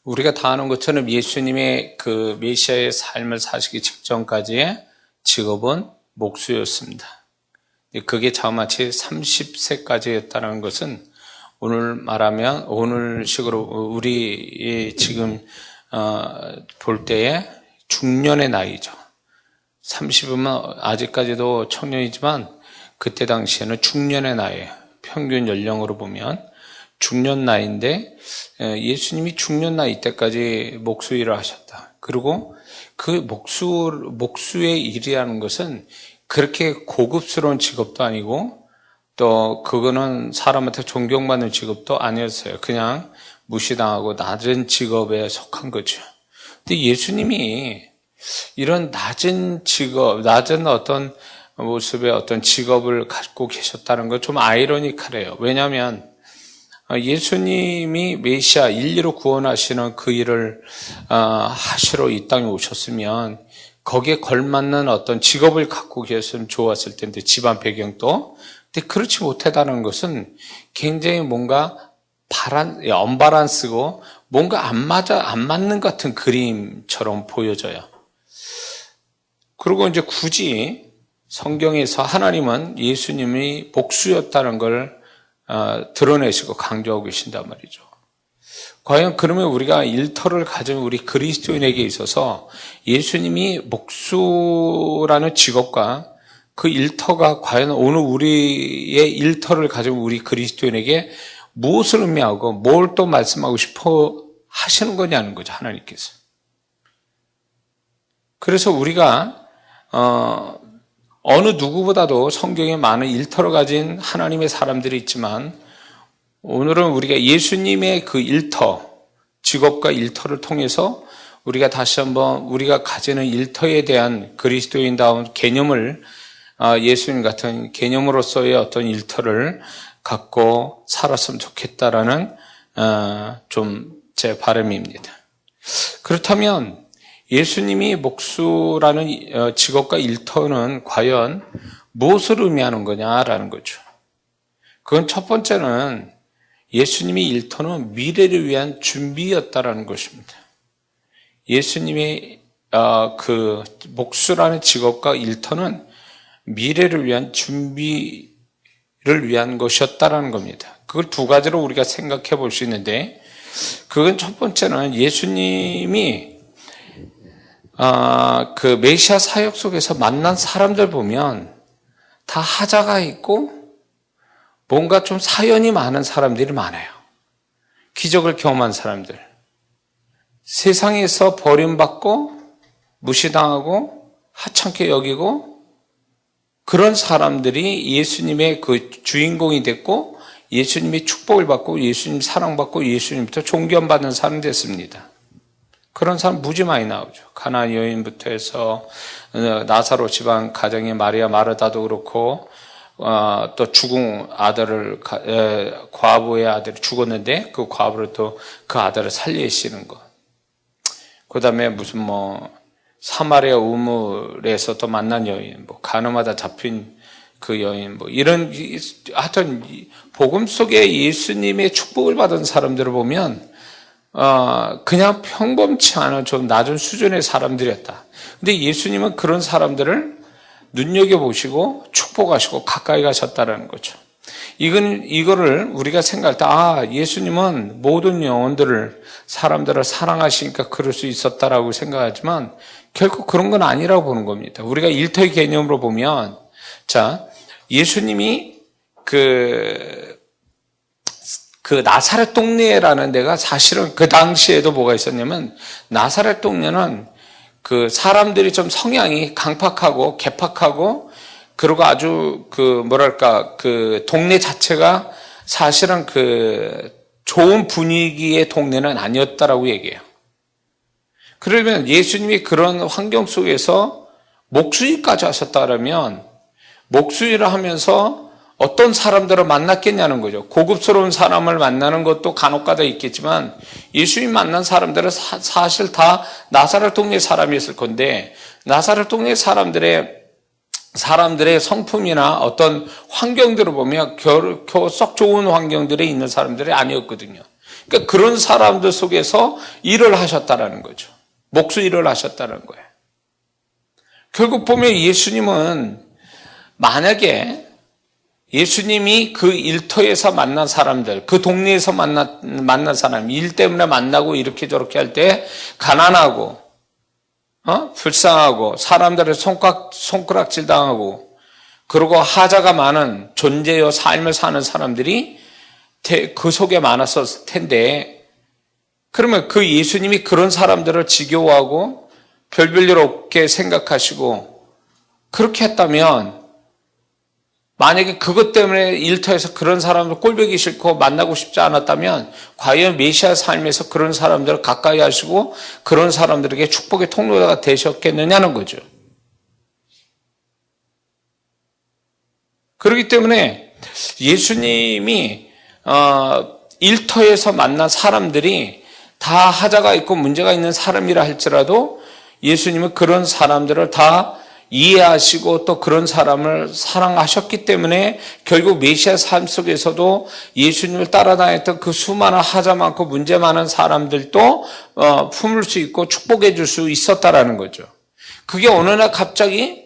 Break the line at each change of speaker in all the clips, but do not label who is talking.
우리가 다 아는 것처럼 예수님의 그 메시아의 삶을 사시기 직전까지의 직업은 목수였습니다. 그게 자그마치 30세까지였다는 것은 오늘 말하면 오늘 식으로 우리 지금 볼 때의 중년의 나이죠. 30이면 아직까지도 청년이지만 그때 당시에는 중년의 나이예요. 평균 연령으로 보면 중년 나이인데 예수님이 중년 나이 때까지 목수 일을 하셨다. 그리고 그 목수의 일이라는 것은 그렇게 고급스러운 직업도 아니고 또 그거는 사람한테 존경받는 직업도 아니었어요. 그냥 무시당하고 낮은 직업에 속한 거죠. 근데 예수님이 이런 낮은 직업, 낮은 어떤 모습의 어떤 직업을 갖고 계셨다는 건 좀 아이러니컬해요. 왜냐하면 예수님이 메시아 인류를 구원하시는 그 일을 하시러 이 땅에 오셨으면 거기에 걸맞는 어떤 직업을 갖고 계셨으면 좋았을 텐데 집안 배경도. 근데 그렇지 못하다는 것은 굉장히 뭔가 언밸런스고 뭔가 안 맞는 것 같은 그림처럼 보여져요. 그리고 이제 굳이 성경에서 하나님은 예수님이 목수였다는 걸 드러내시고 강조하고 계신단 말이죠. 과연 그러면 우리가 일터를 가진 우리 그리스도인에게 있어서 예수님이 목수라는 직업과 그 일터가 과연 오늘 우리의 일터를 가진 우리 그리스도인에게 무엇을 의미하고 뭘 또 말씀하고 싶어 하시는 거냐는 거죠, 하나님께서. 그래서 우리가 어느 누구보다도 성경에 많은 일터를 가진 하나님의 사람들이 있지만 오늘은 우리가 예수님의 그 일터, 직업과 일터를 통해서 우리가 다시 한번 우리가 가지는 일터에 대한 그리스도인다운 개념을 예수님 같은 개념으로서의 어떤 일터를 갖고 살았으면 좋겠다라는 좀 제 바람입니다. 그렇다면 예수님이 목수라는 직업과 일터는 과연 무엇을 의미하는 거냐라는 거죠. 그건 첫 번째는 예수님의 일터는 미래를 위한 준비였다라는 것입니다. 예수님의 그 목수라는 직업과 일터는 미래를 위한 준비를 위한 것이었다라는 겁니다. 그걸 두 가지로 우리가 생각해 볼 수 있는데 그건 첫 번째는 예수님이 그 메시아 사역 속에서 만난 사람들 보면 다 하자가 있고 뭔가 좀 사연이 많은 사람들이 많아요. 기적을 경험한 사람들. 세상에서 버림받고 무시당하고 하찮게 여기고 그런 사람들이 예수님의 그 주인공이 됐고 예수님의 축복을 받고 예수님 사랑받고 예수님부터 존경받는 사람이 됐습니다. 그런 사람 무지 많이 나오죠. 가나안 여인부터 해서 나사로 집안 가정의 마리아 마르다도 그렇고 또 죽은 아들을 과부의 아들이 죽었는데 그 과부를 또 그 아들을 살리시는 것. 그다음에 무슨 사마리아 우물에서 또 만난 여인, 간음하다 잡힌 그 여인, 이런 하여튼 복음 속에 예수님의 축복을 받은 사람들을 보면 그냥 평범치 않은 좀 낮은 수준의 사람들이었다. 근데 예수님은 그런 사람들을 눈여겨보시고 축복하시고 가까이 가셨다는 거죠. 이거를 우리가 생각할 때, 예수님은 모든 영혼들을, 사람들을 사랑하시니까 그럴 수 있었다라고 생각하지만 결국 그런 건 아니라고 보는 겁니다. 우리가 일터의 개념으로 보면, 예수님이 그 나사렛 동네라는 데가 사실은 그 당시에도 뭐가 있었냐면 나사렛 동네는 그 사람들이 좀 성향이 강팍하고 개팍하고 그리고 아주 그 동네 자체가 사실은 그 좋은 분위기의 동네는 아니었다라고 얘기해요. 그러면 예수님이 그런 환경 속에서 목수일까지 하셨다라면 목수일을 하면서 어떤 사람들을 만났겠냐는 거죠. 고급스러운 사람을 만나는 것도 간혹가다 있겠지만 예수님 만난 사람들은 사실 다 나사렛 동네 사람이었을 건데 나사렛 동네 사람들의 성품이나 어떤 환경들을 보면 겨우 썩 좋은 환경들에 있는 사람들이 아니었거든요. 그러니까 그런 사람들 속에서 일을 하셨다라는 거죠. 목수 일을 하셨다는 거예요. 결국 보면 예수님은 만약에 예수님이 그 일터에서 만난 사람들, 그 동네에서 만난 사람, 일 때문에 만나고 이렇게 저렇게 할 때 가난하고, 불쌍하고, 사람들의 손가락질 당하고, 그리고 하자가 많은 존재여 삶을 사는 사람들이 그 속에 많았었을 텐데, 그러면 그 예수님이 그런 사람들을 지겨워하고 별별 없게 생각하시고 그렇게 했다면, 만약에 그것 때문에 일터에서 그런 사람들 꼴보기 싫고 만나고 싶지 않았다면 과연 메시아 삶에서 그런 사람들을 가까이 하시고 그런 사람들에게 축복의 통로가 되셨겠느냐는 거죠. 그렇기 때문에 예수님이 일터에서 만난 사람들이 다 하자가 있고 문제가 있는 사람이라 할지라도 예수님은 그런 사람들을 다 이해하시고 또 그런 사람을 사랑하셨기 때문에 결국 메시아 삶 속에서도 예수님을 따라다녔던 그 수많은 하자 많고 문제 많은 사람들도 품을 수 있고 축복해 줄 수 있었다라는 거죠. 그게 어느 날 갑자기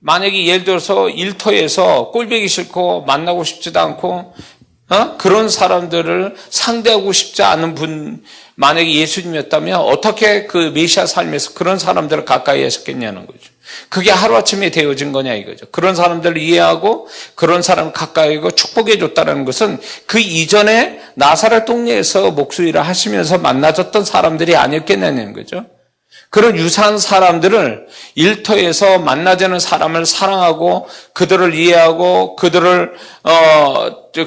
만약에 예를 들어서 일터에서 꼴보기 싫고 만나고 싶지도 않고 그런 사람들을 상대하고 싶지 않은 분, 만약에 예수님이었다면 어떻게 그 메시아 삶에서 그런 사람들을 가까이 하셨겠냐는 거죠. 그게 하루아침에 되어진 거냐 이거죠. 그런 사람들을 이해하고 그런 사람을 가까이 하고 축복해 줬다는 것은 그 이전에 나사렛 동네에서 목수 일을 하시면서 만나졌던 사람들이 아니었겠냐는 거죠. 그런 유사한 사람들을 일터에서 만나자는 사람을 사랑하고 그들을 이해하고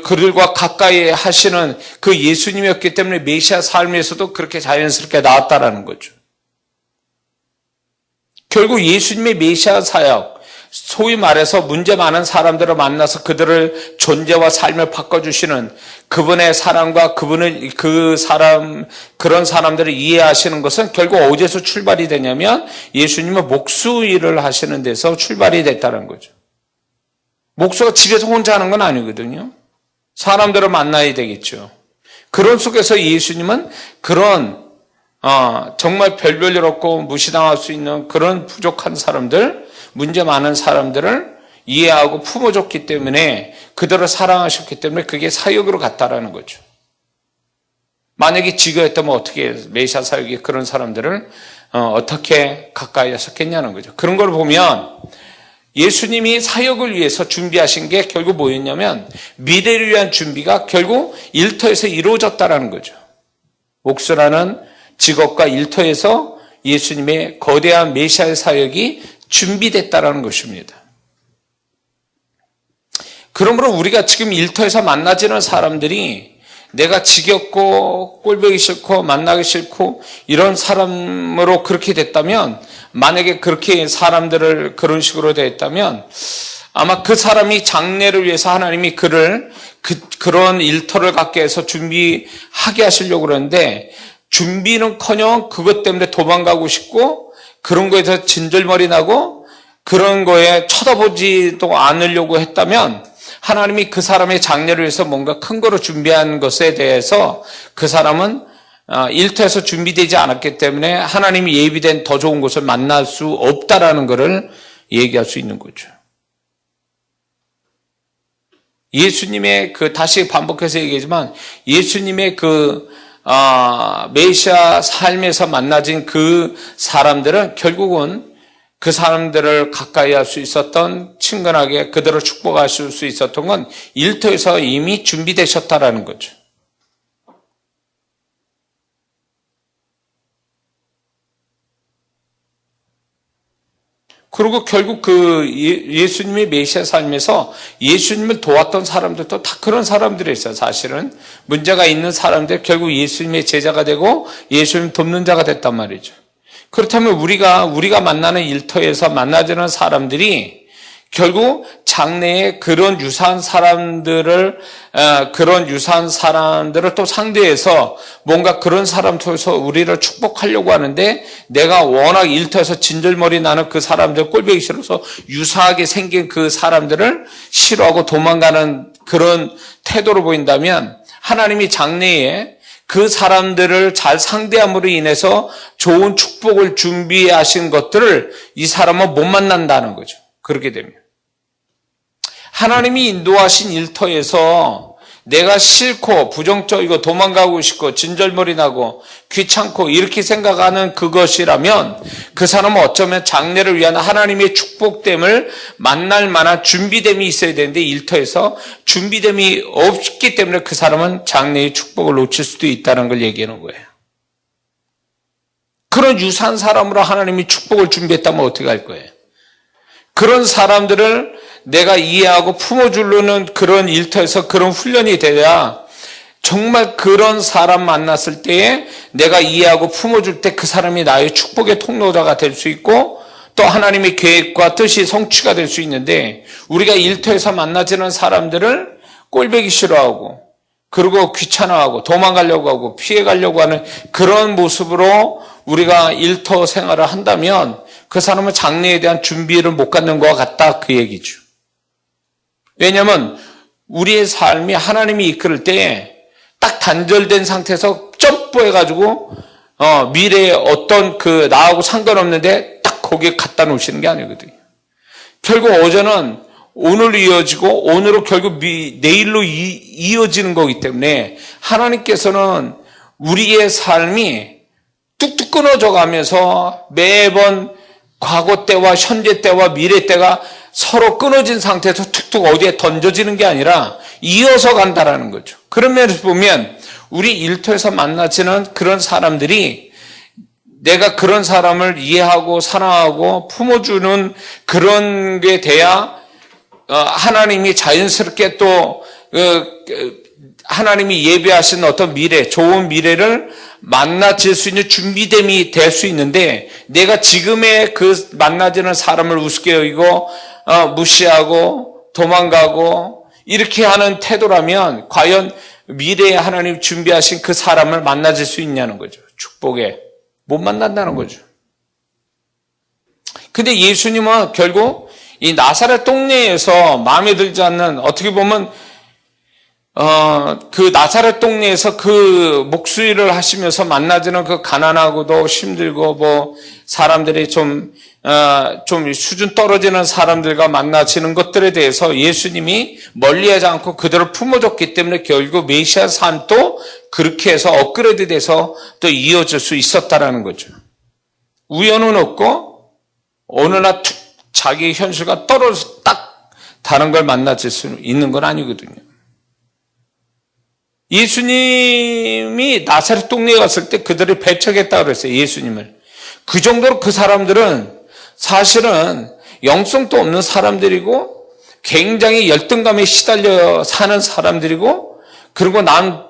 그들과 가까이 하시는 그 예수님이었기 때문에 메시아 삶에서도 그렇게 자연스럽게 나왔다라는 거죠. 결국 예수님의 메시아 사역, 소위 말해서 문제 많은 사람들을 만나서 그들을 존재와 삶을 바꿔주시는 그분의 사랑과 그런 사람들을 이해하시는 것은 결국 어디서 출발이 되냐면 예수님은 목수 일을 하시는 데서 출발이 됐다는 거죠. 목수가 집에서 혼자 하는 건 아니거든요. 사람들을 만나야 되겠죠. 그런 속에서 예수님은 그런 정말 별별 없고 무시당할 수 있는 그런 부족한 사람들, 문제 많은 사람들을 이해하고 품어줬기 때문에 그들을 사랑하셨기 때문에 그게 사역으로 갔다라는 거죠. 만약에 지겨웠다면 어떻게 메시아 사역이 그런 사람들을 어떻게 가까이 하셨겠냐는 거죠. 그런 걸 보면 예수님이 사역을 위해서 준비하신 게 결국 뭐였냐면 미래를 위한 준비가 결국 일터에서 이루어졌다라는 거죠. 목수라는 직업과 일터에서 예수님의 거대한 메시아의 사역이 준비됐다라는 것입니다. 그러므로 우리가 지금 일터에서 만나지는 사람들이 내가 지겹고 꼴보기 싫고 만나기 싫고 이런 사람으로 그렇게 됐다면, 만약에 그렇게 사람들을 그런 식으로 됐다면 아마 그 사람이 장래를 위해서 하나님이 그를 그런 일터를 갖게 해서 준비하게 하시려고 그러는데, 준비는커녕 그것 때문에 도망가고 싶고 그런 거에서 진절머리 나고 그런 거에 쳐다보지도 않으려고 했다면 하나님이 그 사람의 장래를 위해서 뭔가 큰 거로 준비한 것에 대해서 그 사람은 일터에서 준비되지 않았기 때문에 하나님이 예비된 더 좋은 곳을 만날 수 없다라는 것을 얘기할 수 있는 거죠. 예수님의 다시 반복해서 얘기하지만 예수님의 메시아 삶에서 만나진 그 사람들은 결국은 그 사람들을 가까이 할 수 있었던, 친근하게 그들을 축복하실 수 있었던 건 일터에서 이미 준비되셨다라는 거죠. 그리고 결국 예수님의 메시아 삶에서 예수님을 도왔던 사람들도 다 그런 사람들이 있어요. 사실은 문제가 있는 사람들 결국 예수님의 제자가 되고 예수님 돕는 자가 됐단 말이죠. 그렇다면 우리가 만나는 일터에서 만나지는 사람들이 결국 장래에 그런 유사한 사람들을 또 상대해서 뭔가 그런 사람 통해서 우리를 축복하려고 하는데, 내가 워낙 일터에서 진절머리 나는 그 사람들 꼴보기 싫어서 유사하게 생긴 그 사람들을 싫어하고 도망가는 그런 태도로 보인다면 하나님이 장래에 그 사람들을 잘 상대함으로 인해서 좋은 축복을 준비하신 것들을 이 사람은 못 만난다는 거죠. 그렇게 되면. 하나님이 인도하신 일터에서 내가 싫고 부정적이고 도망가고 싶고 진절머리 나고 귀찮고 이렇게 생각하는 그것이라면 그 사람은 어쩌면 장래를 위한 하나님의 축복됨을 만날 만한 준비됨이 있어야 되는데 일터에서 준비됨이 없기 때문에 그 사람은 장래의 축복을 놓칠 수도 있다는 걸 얘기하는 거예요. 그런 유사한 사람으로 하나님이 축복을 준비했다면 어떻게 할 거예요? 그런 사람들을 내가 이해하고 품어주려는 그런 일터에서 그런 훈련이 돼야 정말 그런 사람 만났을 때에 내가 이해하고 품어줄 때 그 사람이 나의 축복의 통로자가 될 수 있고 또 하나님의 계획과 뜻이 성취가 될 수 있는데 우리가 일터에서 만나지는 사람들을 꼴보기 싫어하고 그리고 귀찮아하고 도망가려고 하고 피해가려고 하는 그런 모습으로 우리가 일터 생활을 한다면 그 사람은 장래에 대한 준비를 못 갖는 것 같다 그 얘기죠. 왜냐하면 우리의 삶이 하나님이 이끌을 때 딱 단절된 상태에서 점프해가지고 미래에 어떤 그 나하고 상관없는데 딱 거기에 갖다 놓으시는 게 아니거든요. 결국 어제는 오늘 이어지고 오늘은 결국 내일로 이어지는 거기 때문에 하나님께서는 우리의 삶이 뚝뚝 끊어져 가면서 매번 과거 때와 현재 때와 미래 때가 서로 끊어진 상태에서 툭툭 어디에 던져지는 게 아니라 이어서 간다라는 거죠. 그런 면에서 보면 우리 일터에서 만나지는 그런 사람들이 내가 그런 사람을 이해하고 사랑하고 품어주는 그런 게 돼야 하나님이 자연스럽게 또 하나님이 예배하신 어떤 미래, 좋은 미래를 만나질 수 있는 준비됨이 될 수 있는데 내가 지금의 그 만나지는 사람을 우습게 여기고 무시하고 도망가고 이렇게 하는 태도라면 과연 미래에 하나님 준비하신 그 사람을 만나질 수 있냐는 거죠. 축복에 못 만난다는 거죠. 근데 예수님은 결국 이 나사렛 동네에서 마음에 들지 않는 어떻게 보면 그 나사렛 동네에서 그 목수일을 하시면서 만나지는 그 가난하고도 힘들고 뭐 사람들이 좀 수준 떨어지는 사람들과 만나지는 것들에 대해서 예수님이 멀리하지 않고 그들을 품어줬기 때문에 결국 메시아 삶도 그렇게 해서 업그레이드 돼서 또 이어질 수 있었다라는 거죠. 우연은 없고 어느 날 자기 현실과 떨어져서 딱 다른 걸 만나질 수 있는 건 아니거든요. 예수님이 나사렛 동네에 갔을 때 그들을 배척했다고 그랬어요. 예수님을. 그 정도로 그 사람들은 사실은 영성도 없는 사람들이고 굉장히 열등감에 시달려 사는 사람들이고 그리고 남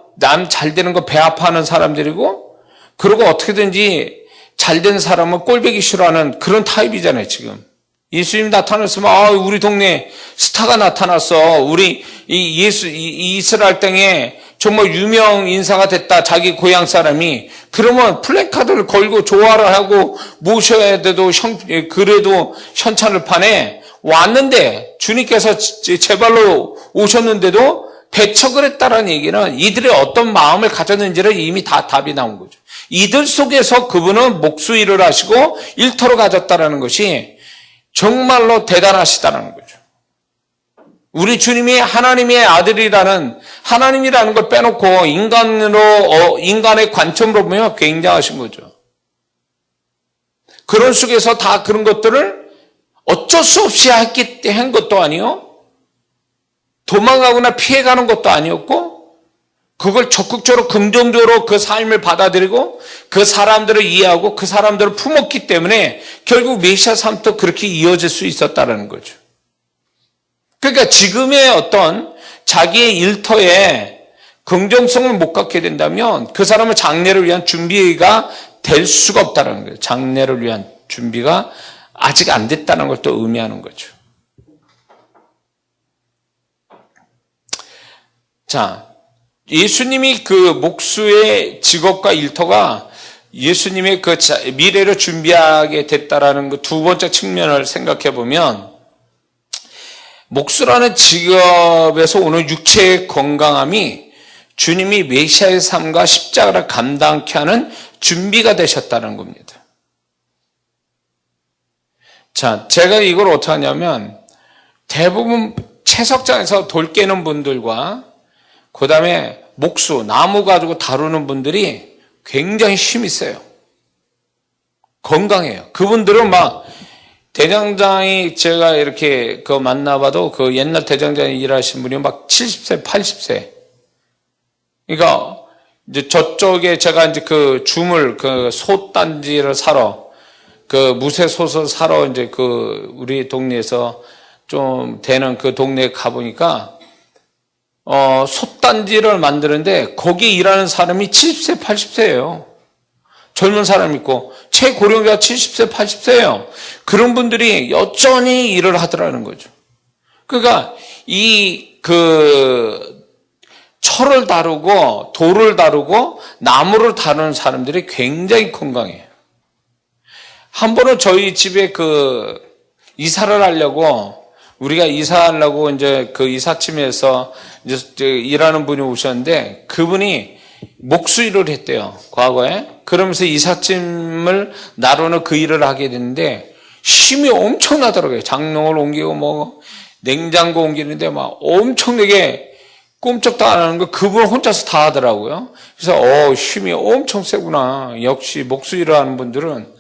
잘 되는 거 배 아파하는 사람들이고 그리고 어떻게든지 잘된 사람은 꼴보기 싫어하는 그런 타입이잖아요. 지금. 예수님 나타났으면 우리 동네 스타가 나타났어. 우리 이 이스라엘 땅에 정말 유명 인사가 됐다. 자기 고향 사람이. 그러면 플래카드를 걸고 조화를 하고 모셔야 돼도 그래도 현찬을 파네. 왔는데 주님께서 제 발로 오셨는데도 배척을 했다라는 얘기는 이들의 어떤 마음을 가졌는지를 이미 다 답이 나온 거죠. 이들 속에서 그분은 목수일을 하시고 일터로 가졌다라는 것이 정말로 대단하시다는 거죠. 우리 주님이 하나님의 아들이라는 하나님이라는 걸 빼놓고 인간의 관점으로 보면 굉장하신 거죠. 그런 속에서 다 그런 것들을 어쩔 수 없이 한 것도 아니요. 도망가거나 피해가는 것도 아니었고 그걸 적극적으로 긍정적으로 그 삶을 받아들이고 그 사람들을 이해하고 그 사람들을 품었기 때문에 결국 메시아 삶도 그렇게 이어질 수 있었다는 거죠. 그러니까 지금의 어떤 자기의 일터에 긍정성을 못 갖게 된다면 그 사람은 장래를 위한 준비가 될 수가 없다는 거예요. 장래를 위한 준비가 아직 안 됐다는 걸 또 의미하는 거죠. 자, 예수님이 그 목수의 직업과 일터가 예수님의 그 미래를 준비하게 됐다라는 그 두 번째 측면을 생각해 보면 목수라는 직업에서 오는 육체의 건강함이 주님이 메시아의 삶과 십자가를 감당케 하는 준비가 되셨다는 겁니다. 자, 제가 이걸 어떻게 하냐면 대부분 채석장에서 돌 깨는 분들과 그 다음에 목수, 나무 가지고 다루는 분들이 굉장히 힘이 세요. 건강해요. 그분들은 막 대장장이 제가 이렇게 만나봐도 그 옛날 대장장이 일하신 분이 막 70세, 80세. 그러니까 이제 저쪽에 제가 이제 그 주물 그 솥단지를 사러 그 무쇠솥을 사러 이제 그 우리 동네에서 좀 되는 그 동네에 가보니까 솥단지를 만드는데 거기 일하는 사람이 70세, 80세예요. 젊은 사람 있고 최고령자가 70세, 80세예요. 그런 분들이 여전히 일을 하더라는 거죠. 그러니까 철을 다루고 돌을 다루고 나무를 다루는 사람들이 굉장히 건강해요. 한 번은 저희 집에 이사를 하려고 우리가 이사하려고 이제 그 이삿짐에서 이제 일하는 분이 오셨는데 그분이 목수일을 했대요. 과거에. 그러면서 이삿짐을 나르는 그 일을 하게 됐는데 힘이 엄청나더라고요. 장롱을 옮기고 뭐 냉장고 옮기는데 막 엄청나게 꼼짝도 안 하는 거 그분 혼자서 다 하더라고요. 그래서 힘이 엄청 세구나. 역시 목수일을 하는 분들은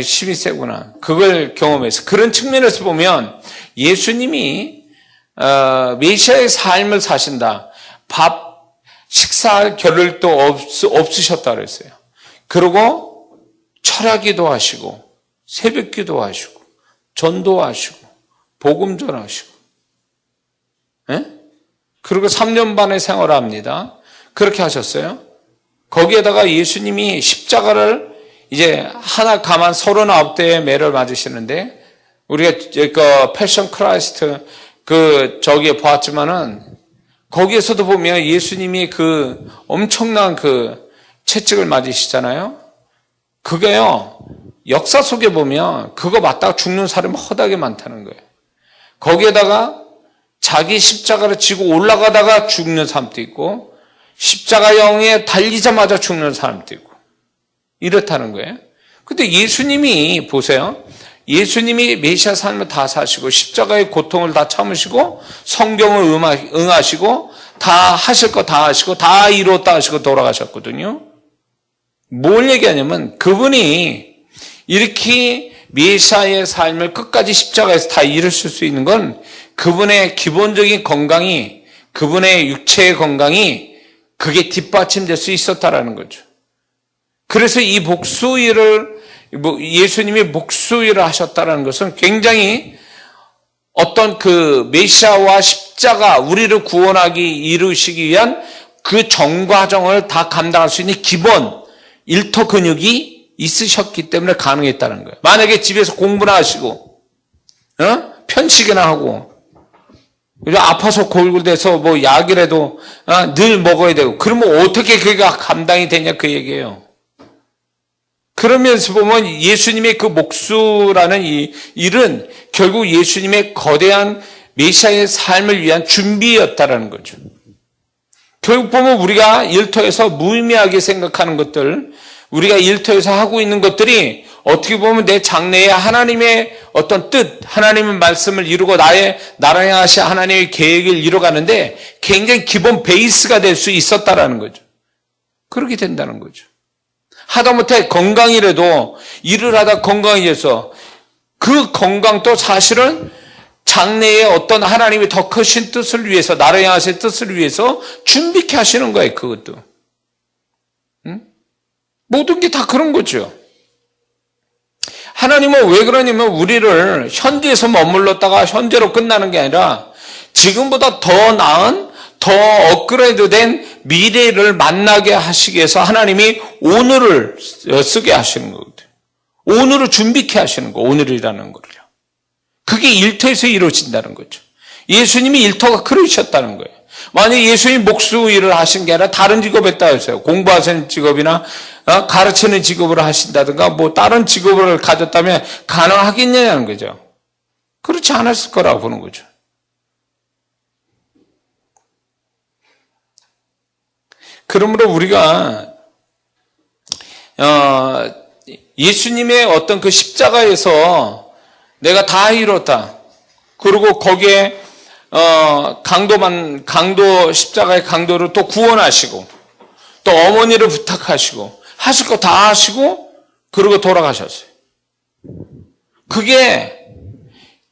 힘이 세구나. 그걸 경험해서 그런 측면에서 보면 예수님이 메시아의 삶을 사신다. 식사할 겨를도 없으셨다 그랬어요. 그리고 철야기도 하시고 새벽기도 하시고 전도하시고 복음 전하시고 그리고 3년 반의 생활을 합니다. 그렇게 하셨어요. 거기에다가 예수님이 십자가를 이제 하나 가만 39대의 매를 맞으시는데 우리가 패션 크라이스트 저기에 보았지만은 거기에서도 보면 예수님이 엄청난 채찍을 맞으시잖아요. 그게요, 역사 속에 보면 그거 맞다가 죽는 사람이 허다하게 많다는 거예요. 거기에다가 자기 십자가를 지고 올라가다가 죽는 사람도 있고 십자가형에 달리자마자 죽는 사람도 있고 이렇다는 거예요. 근데 예수님이 보세요. 예수님이 메시아 삶을 다 사시고 십자가의 고통을 다 참으시고 성경을 응하시고 다 하실 거 다 하시고 다 이뤘다 하시고 돌아가셨거든요. 뭘 얘기하냐면 그분이 이렇게 메시아의 삶을 끝까지 십자가에서 다 이루실 수 있는 건 그분의 기본적인 건강이 그분의 육체의 건강이 그게 뒷받침될 수 있었다라는 거죠. 그래서 이 예수님이 목수일을 하셨다는 것은 굉장히 어떤 메시아와 십자가, 우리를 구원하기, 이루시기 위한 그 정과정을 다 감당할 수 있는 기본 일터 근육이 있으셨기 때문에 가능했다는 거예요. 만약에 집에서 공부나 하시고, 편식이나 하고, 아파서 골골대서 뭐 약이라도 늘 먹어야 되고, 그러면 어떻게 그게 감당이 되냐 그 얘기예요. 그러면서 보면 예수님의 그 목수라는 이 일은 결국 예수님의 거대한 메시아의 삶을 위한 준비였다라는 거죠. 결국 보면 우리가 일터에서 무의미하게 생각하는 것들, 우리가 일터에서 하고 있는 것들이 어떻게 보면 내 장래에 하나님의 어떤 뜻, 하나님의 말씀을 이루고 나를 향하신 하나님의 계획을 이루어가는데 굉장히 기본 베이스가 될 수 있었다라는 거죠. 그렇게 된다는 거죠. 하다못해 건강이라도 일을 하다 건강해져서 그 건강도 사실은 장래에 어떤 하나님이 더 크신 뜻을 위해서, 나를 향하신 뜻을 위해서 준비케 하시는 거예요, 그것도. 모든 게 다 그런 거죠. 하나님은 왜 그러냐면 우리를 현재에서 머물렀다가 현재로 끝나는 게 아니라 지금보다 더 나은, 더 업그레이드된 미래를 만나게 하시기 위해서 하나님이 오늘을 쓰게 하시는 거거든요. 오늘을 준비케 하시는 거, 오늘이라는 거를요. 그게 일터에서 이루어진다는 거죠. 예수님이 일터가 그러셨다는 거예요. 만약 예수님이 목수 일을 하신 게 아니라 다른 직업 했다 했어요. 공부하시는 직업이나 가르치는 직업을 하신다든가 뭐 다른 직업을 가졌다면 가능하겠냐는 거죠. 그렇지 않았을 거라고 보는 거죠. 그러므로 우리가 예수님의 어떤 그 십자가에서 내가 다 이뤘다. 그리고 거기에 강도 십자가의 강도를 또 구원하시고 또 어머니를 부탁하시고 하실 거 다 하시고 그러고 돌아가셨어요. 그게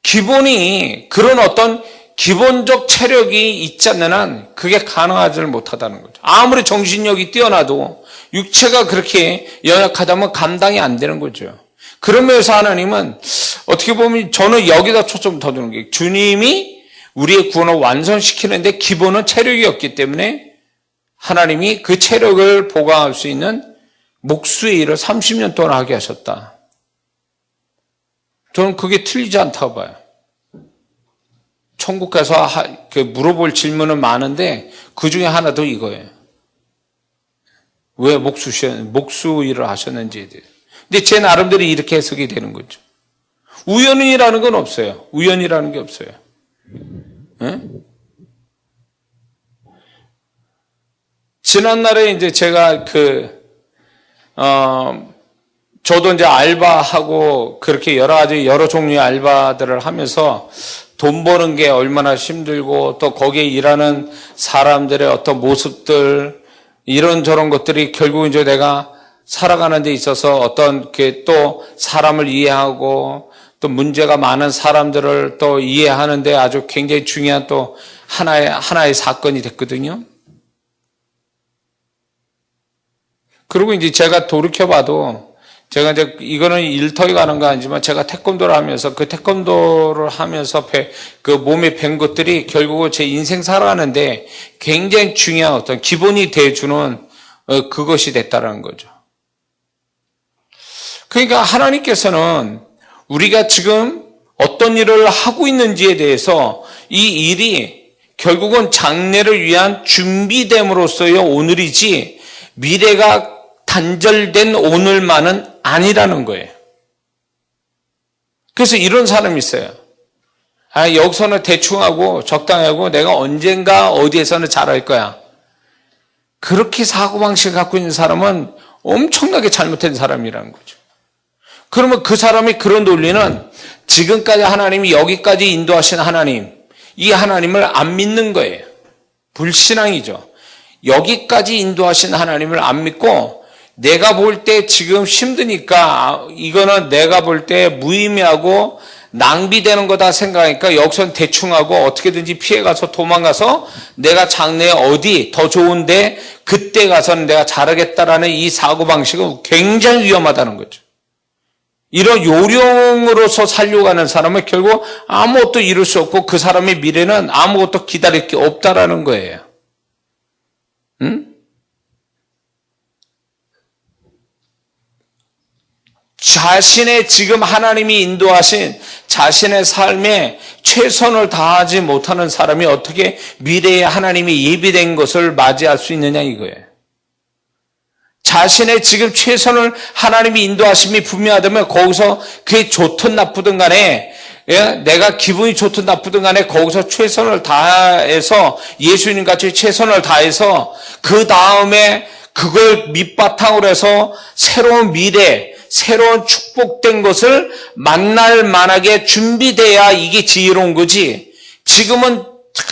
기본이 그런 어떤 기본적 체력이 있지 않는 한 그게 가능하지를 못하다는 거죠. 아무리 정신력이 뛰어나도 육체가 그렇게 연약하다면 감당이 안 되는 거죠. 그러면서 하나님은 어떻게 보면 저는 여기다 초점 더 두는 게 주님이 우리의 구원을 완성시키는데 기본은 체력이 없기 때문에 하나님이 그 체력을 보강할 수 있는 목수의 일을 30년 동안 하게 하셨다. 저는 그게 틀리지 않다고 봐요. 천국 가서 물어볼 질문은 많은데 그 중에 하나도 이거예요. 왜 목수 일을 하셨는지에 대해. 근데 제 나름대로 이렇게 해석이 되는 거죠. 우연이라는 건 없어요. 우연이라는 게 없어요. 네? 지난날에 이제 제가 저도 이제 알바하고 그렇게 여러 종류의 알바들을 하면서 돈 버는 게 얼마나 힘들고 또 거기에 일하는 사람들의 어떤 모습들 이런저런 것들이 결국 이제 내가 살아가는 데 있어서 어떤 또 사람을 이해하고 또 문제가 많은 사람들을 또 이해하는데 아주 굉장히 중요한 또 하나의 사건이 됐거든요. 그리고 이제 제가 돌이켜봐도 제가 이제 이거는 일터에 가는 거 아니지만 제가 태권도를 하면서 그 태권도를 하면서 그 몸에 밴 것들이 결국은 제 인생 살아가는데 굉장히 중요한 어떤 기본이 돼주는 그것이 됐다는 거죠. 그러니까 하나님께서는 우리가 지금 어떤 일을 하고 있는지에 대해서 이 일이 결국은 장래를 위한 준비됨으로써의 오늘이지 미래가 단절된 오늘만은 아니라는 거예요. 그래서 이런 사람이 있어요. 여기서는 대충 하고 적당히 하고 내가 언젠가 어디에서는 잘할 거야. 그렇게 사고방식을 갖고 있는 사람은 엄청나게 잘못된 사람이라는 거죠. 그러면 그 사람이 그런 논리는 지금까지 하나님이 여기까지 인도하신 하나님, 이 하나님을 안 믿는 거예요. 불신앙이죠. 여기까지 인도하신 하나님을 안 믿고 내가 볼 때 지금 힘드니까 이거는 내가 볼 때 무의미하고 낭비되는 거다 생각하니까 여기선 대충 하고 어떻게든지 피해가서 도망가서 내가 장래에 어디 더 좋은데 그때 가서는 내가 잘하겠다라는 이 사고방식은 굉장히 위험하다는 거죠. 이런 요령으로서 살려고 하는 사람은 결국 아무것도 이룰 수 없고 그 사람의 미래는 아무것도 기다릴 게 없다라는 거예요. 응? 자신의 지금 하나님이 인도하신 자신의 삶에 최선을 다하지 못하는 사람이 어떻게 미래에 하나님이 예비된 것을 맞이할 수 있느냐 이거예요. 자신의 지금 최선을 하나님이 인도하심이 분명하다면 거기서 그게 좋든 나쁘든 간에 내가 기분이 좋든 나쁘든 간에 거기서 최선을 다해서 예수님 같이 최선을 다해서 그 다음에 그걸 밑바탕으로 해서 새로운 미래 새로운 축복된 것을 만날 만하게 준비돼야 이게 지혜로운 거지. 지금은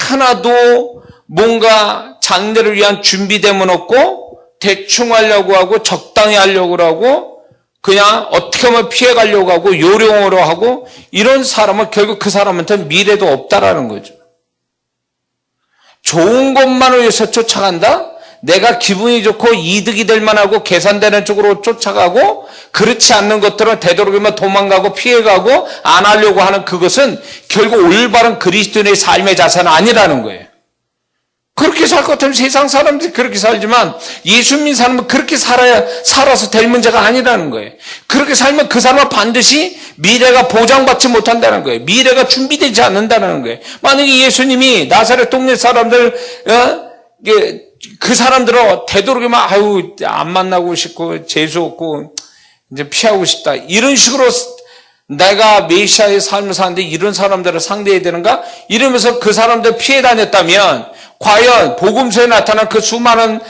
하나도 뭔가 장래를 위한 준비됨은 없고 대충 하려고 하고 적당히 하려고 하고 그냥 어떻게 하면 피해가려고 하고 요령으로 하고 이런 사람은 결국 그 사람한테는 미래도 없다라는 거죠. 좋은 것만을 위해서 쫓아간다? 내가 기분이 좋고 이득이 될 만하고 계산되는 쪽으로 쫓아가고 그렇지 않는 것들은 되도록이면 도망가고 피해가고 안 하려고 하는 그것은 결국 올바른 그리스도인의 삶의 자세는 아니라는 거예요. 그렇게 살 것 같으면 세상 사람들이 그렇게 살지만 예수 믿는 사람은 그렇게 살아서 될 문제가 아니라는 거예요. 그렇게 살면 그 사람은 반드시 미래가 보장받지 못한다는 거예요. 미래가 준비되지 않는다는 거예요. 만약에 예수님이 나사렛 동네 사람들 그 사람들은 되도록이면 안 만나고 싶고 재수 없고 이제 피하고 싶다 이런 식으로 내가 메시아의 삶을 사는데 이런 사람들을 상대해야 되는가 이러면서 그 사람들 피해 다녔다면 과연 복음서에 나타난 그 수많은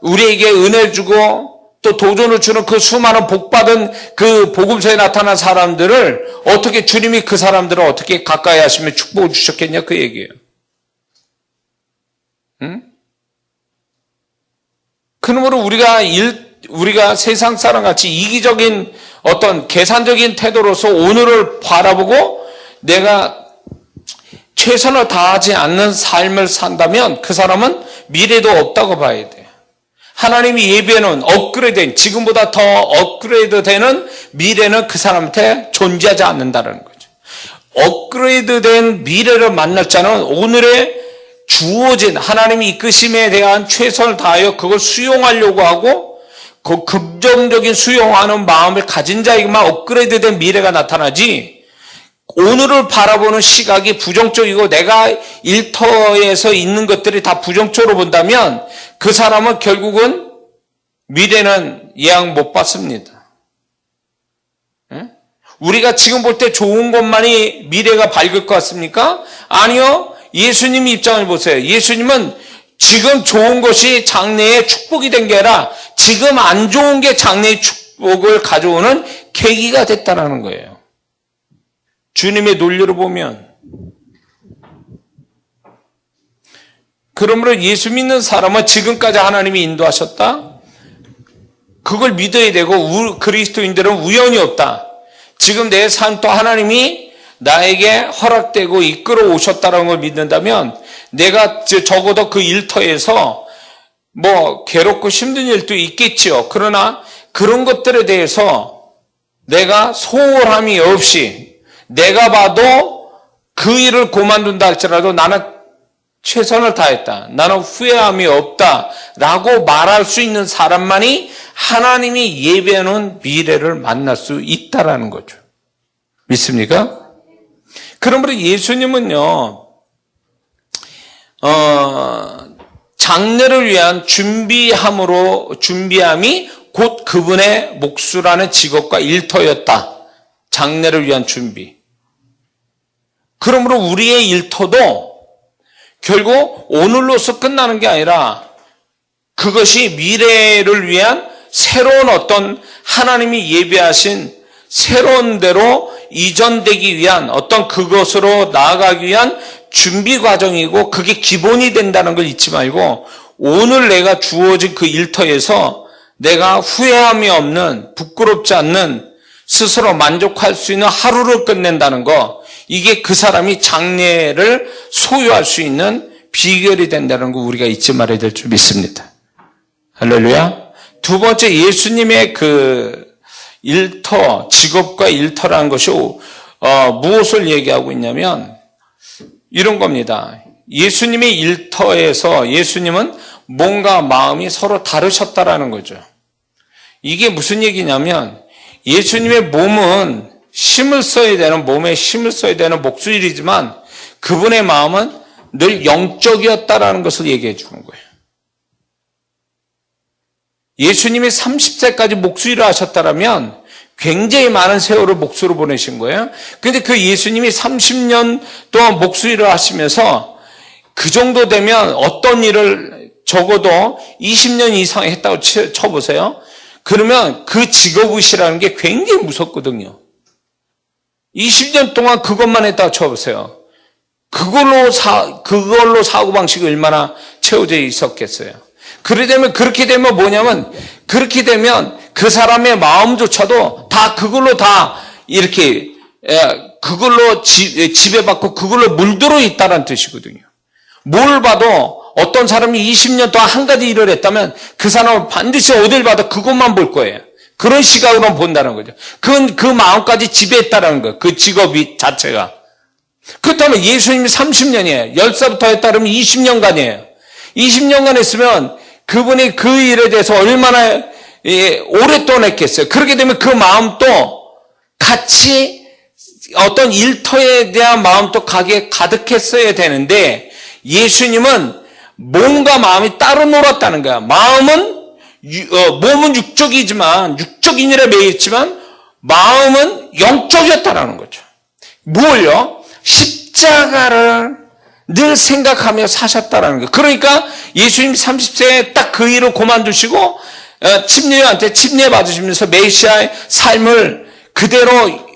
우리에게 은혜 주고 또 도전을 주는 그 수많은 복받은 그 복음서에 나타난 사람들을 어떻게 주님이 그 사람들을 어떻게 가까이 하시며 축복을 주셨겠냐 그 얘기예요. 응? 그러므로 우리가 세상 사람같이 이기적인 어떤 계산적인 태도로서 오늘을 바라보고 내가 최선을 다하지 않는 삶을 산다면 그 사람은 미래도 없다고 봐야 돼요. 하나님이 예비해놓은 업그레이드된 지금보다 더 업그레이드되는 미래는 그 사람한테 존재하지 않는다는 거죠. 업그레이드된 미래를 만날 자는 오늘의 주어진 하나님이 이끄심에 대한 최선을 다하여 그걸 수용하려고 하고 그 긍정적인 수용하는 마음을 가진 자에게만 업그레이드된 미래가 나타나지 오늘을 바라보는 시각이 부정적이고 내가 일터에서 있는 것들이 다 부정적으로 본다면 그 사람은 결국은 미래는 예약 못 받습니다. 우리가 지금 볼 때 좋은 것만이 미래가 밝을 것 같습니까? 아니요. 예수님 입장을 보세요. 예수님은 지금 좋은 것이 장래의 축복이 된 게 아니라 지금 안 좋은 게 장래의 축복을 가져오는 계기가 됐다는 거예요. 주님의 논리를 보면 그러므로 예수 믿는 사람은 지금까지 하나님이 인도하셨다. 그걸 믿어야 되고 그리스도인들은 우연이 없다. 지금 내 삶도 하나님이 나에게 허락되고 이끌어 오셨다는 걸 믿는다면 내가 적어도 그 일터에서 괴롭고 힘든 일도 있겠지요. 그러나 그런 것들에 대해서 내가 소홀함이 없이 내가 봐도 그 일을 그만둔다 할지라도 나는 최선을 다했다. 나는 후회함이 없다. 라고 말할 수 있는 사람만이 하나님이 예배하는 미래를 만날 수 있다라는 거죠. 믿습니까? 그러므로 예수님은요, 장래를 위한 준비함이 곧 그분의 목수라는 직업과 일터였다. 장래를 위한 준비. 그러므로 우리의 일터도 결국 오늘로서 끝나는 게 아니라 그것이 미래를 위한 새로운 어떤 하나님이 예비하신 새로운 데로 이전되기 위한 어떤 그것으로 나아가기 위한 준비 과정이고 그게 기본이 된다는 걸 잊지 말고 오늘 내가 주어진 그 일터에서 내가 후회함이 없는 부끄럽지 않는 스스로 만족할 수 있는 하루를 끝낸다는 거 이게 그 사람이 장래를 소유할 수 있는 비결이 된다는 거 우리가 잊지 말아야 될 줄 믿습니다. 할렐루야. 두 번째 예수님의 그 일터, 직업과 일터라는 것이 무엇을 얘기하고 있냐면 이런 겁니다. 예수님의 일터에서 예수님은 몸과 마음이 서로 다르셨다라는 거죠. 이게 무슨 얘기냐면 예수님의 몸은 힘을 써야 되는 몸에 힘을 써야 되는 목수일이지만 그분의 마음은 늘 영적이었다라는 것을 얘기해 주는 거예요. 예수님이 30세까지 목수일을 하셨다면 굉장히 많은 세월을 목수로 보내신 거예요. 그런데 그 예수님이 30년 동안 목수일을 하시면서 그 정도 되면 어떤 일을 적어도 20년 이상 했다고 쳐보세요. 그러면 그 직업의식이라는 게 굉장히 무섭거든요. 20년 동안 그것만 했다고 쳐보세요. 그걸로 사고방식이 얼마나 채워져 있었겠어요. 그렇게 되면 뭐냐면, 그렇게 되면 그 사람의 마음조차도 다 그걸로 다 이렇게, 그걸로 지배받고 그걸로 물들어 있다는 뜻이거든요. 뭘 봐도 어떤 사람이 20년 동안 한 가지 일을 했다면 그 사람은 반드시 어딜 봐도 그것만 볼 거예요. 그런 시각으로 본다는 거죠. 그건 그 마음까지 지배했다는 거예요. 그 직업이 자체가. 그렇다면 예수님이 30년이에요. 10살부터 했다 그러면 20년간이에요. 20년간 했으면 그분이 그 일에 대해서 얼마나 오랫동안 했겠어요. 그렇게 되면 그 마음도 같이 어떤 일터에 대한 마음도 가득했어야 되는데 예수님은 몸과 마음이 따로 놀았다는 거야. 몸은 육적이지만 육적인 일에 매였지만 마음은 영적이었다라는 거죠. 뭘요? 십자가를 늘 생각하며 사셨다라는 거예요. 그러니까 예수님 30세에 딱 그 일을 그만두시고 침례요한테 침례 받으시면서 메시아의 삶을 그대로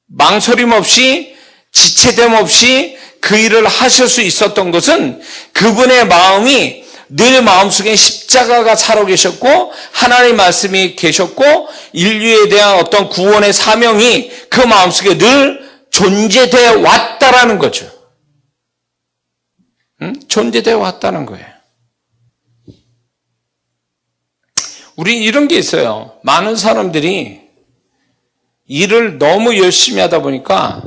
망설임 없이 지체됨 없이 그 일을 하실 수 있었던 것은 그분의 마음이 늘 마음속에 십자가가 살아 계셨고 하나님의 말씀이 계셨고 인류에 대한 어떤 구원의 사명이 그 마음속에 늘 존재되어 왔다라는 거죠. 존재되어 왔다는 거예요. 우리 이런 게 있어요. 많은 사람들이 일을 너무 열심히 하다 보니까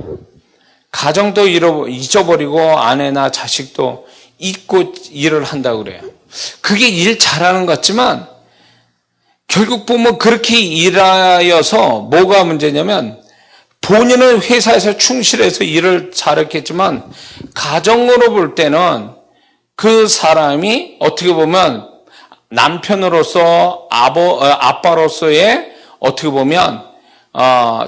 가정도 잊어버리고 아내나 자식도 잊고 일을 한다고 그래요. 그게 일 잘하는 것 같지만 결국 보면 그렇게 일하여서 뭐가 문제냐면 본인은 회사에서 충실해서 일을 잘했겠지만 가정으로 볼 때는 그 사람이 어떻게 보면 남편으로서 아빠로서의 어떻게 보면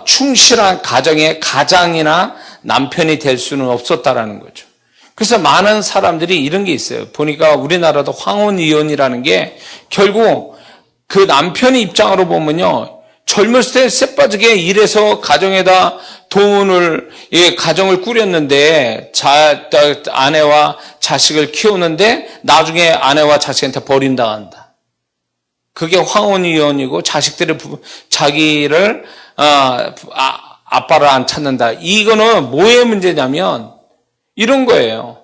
충실한 가정의 가장이나 남편이 될 수는 없었다라는 거죠. 그래서 많은 사람들이 이런 게 있어요. 보니까 우리나라도 황혼이혼이라는 게 결국 그 남편의 입장으로 보면요. 젊었을 때 쎄빠지게 일해서 가정에다 돈을, 가정을 꾸렸는데, 아내와 자식을 키우는데, 나중에 아내와 자식한테 버린당한다. 그게 황혼이혼이고, 자식들이 자기를, 아빠를 안 찾는다. 이거는 뭐의 문제냐면, 이런 거예요.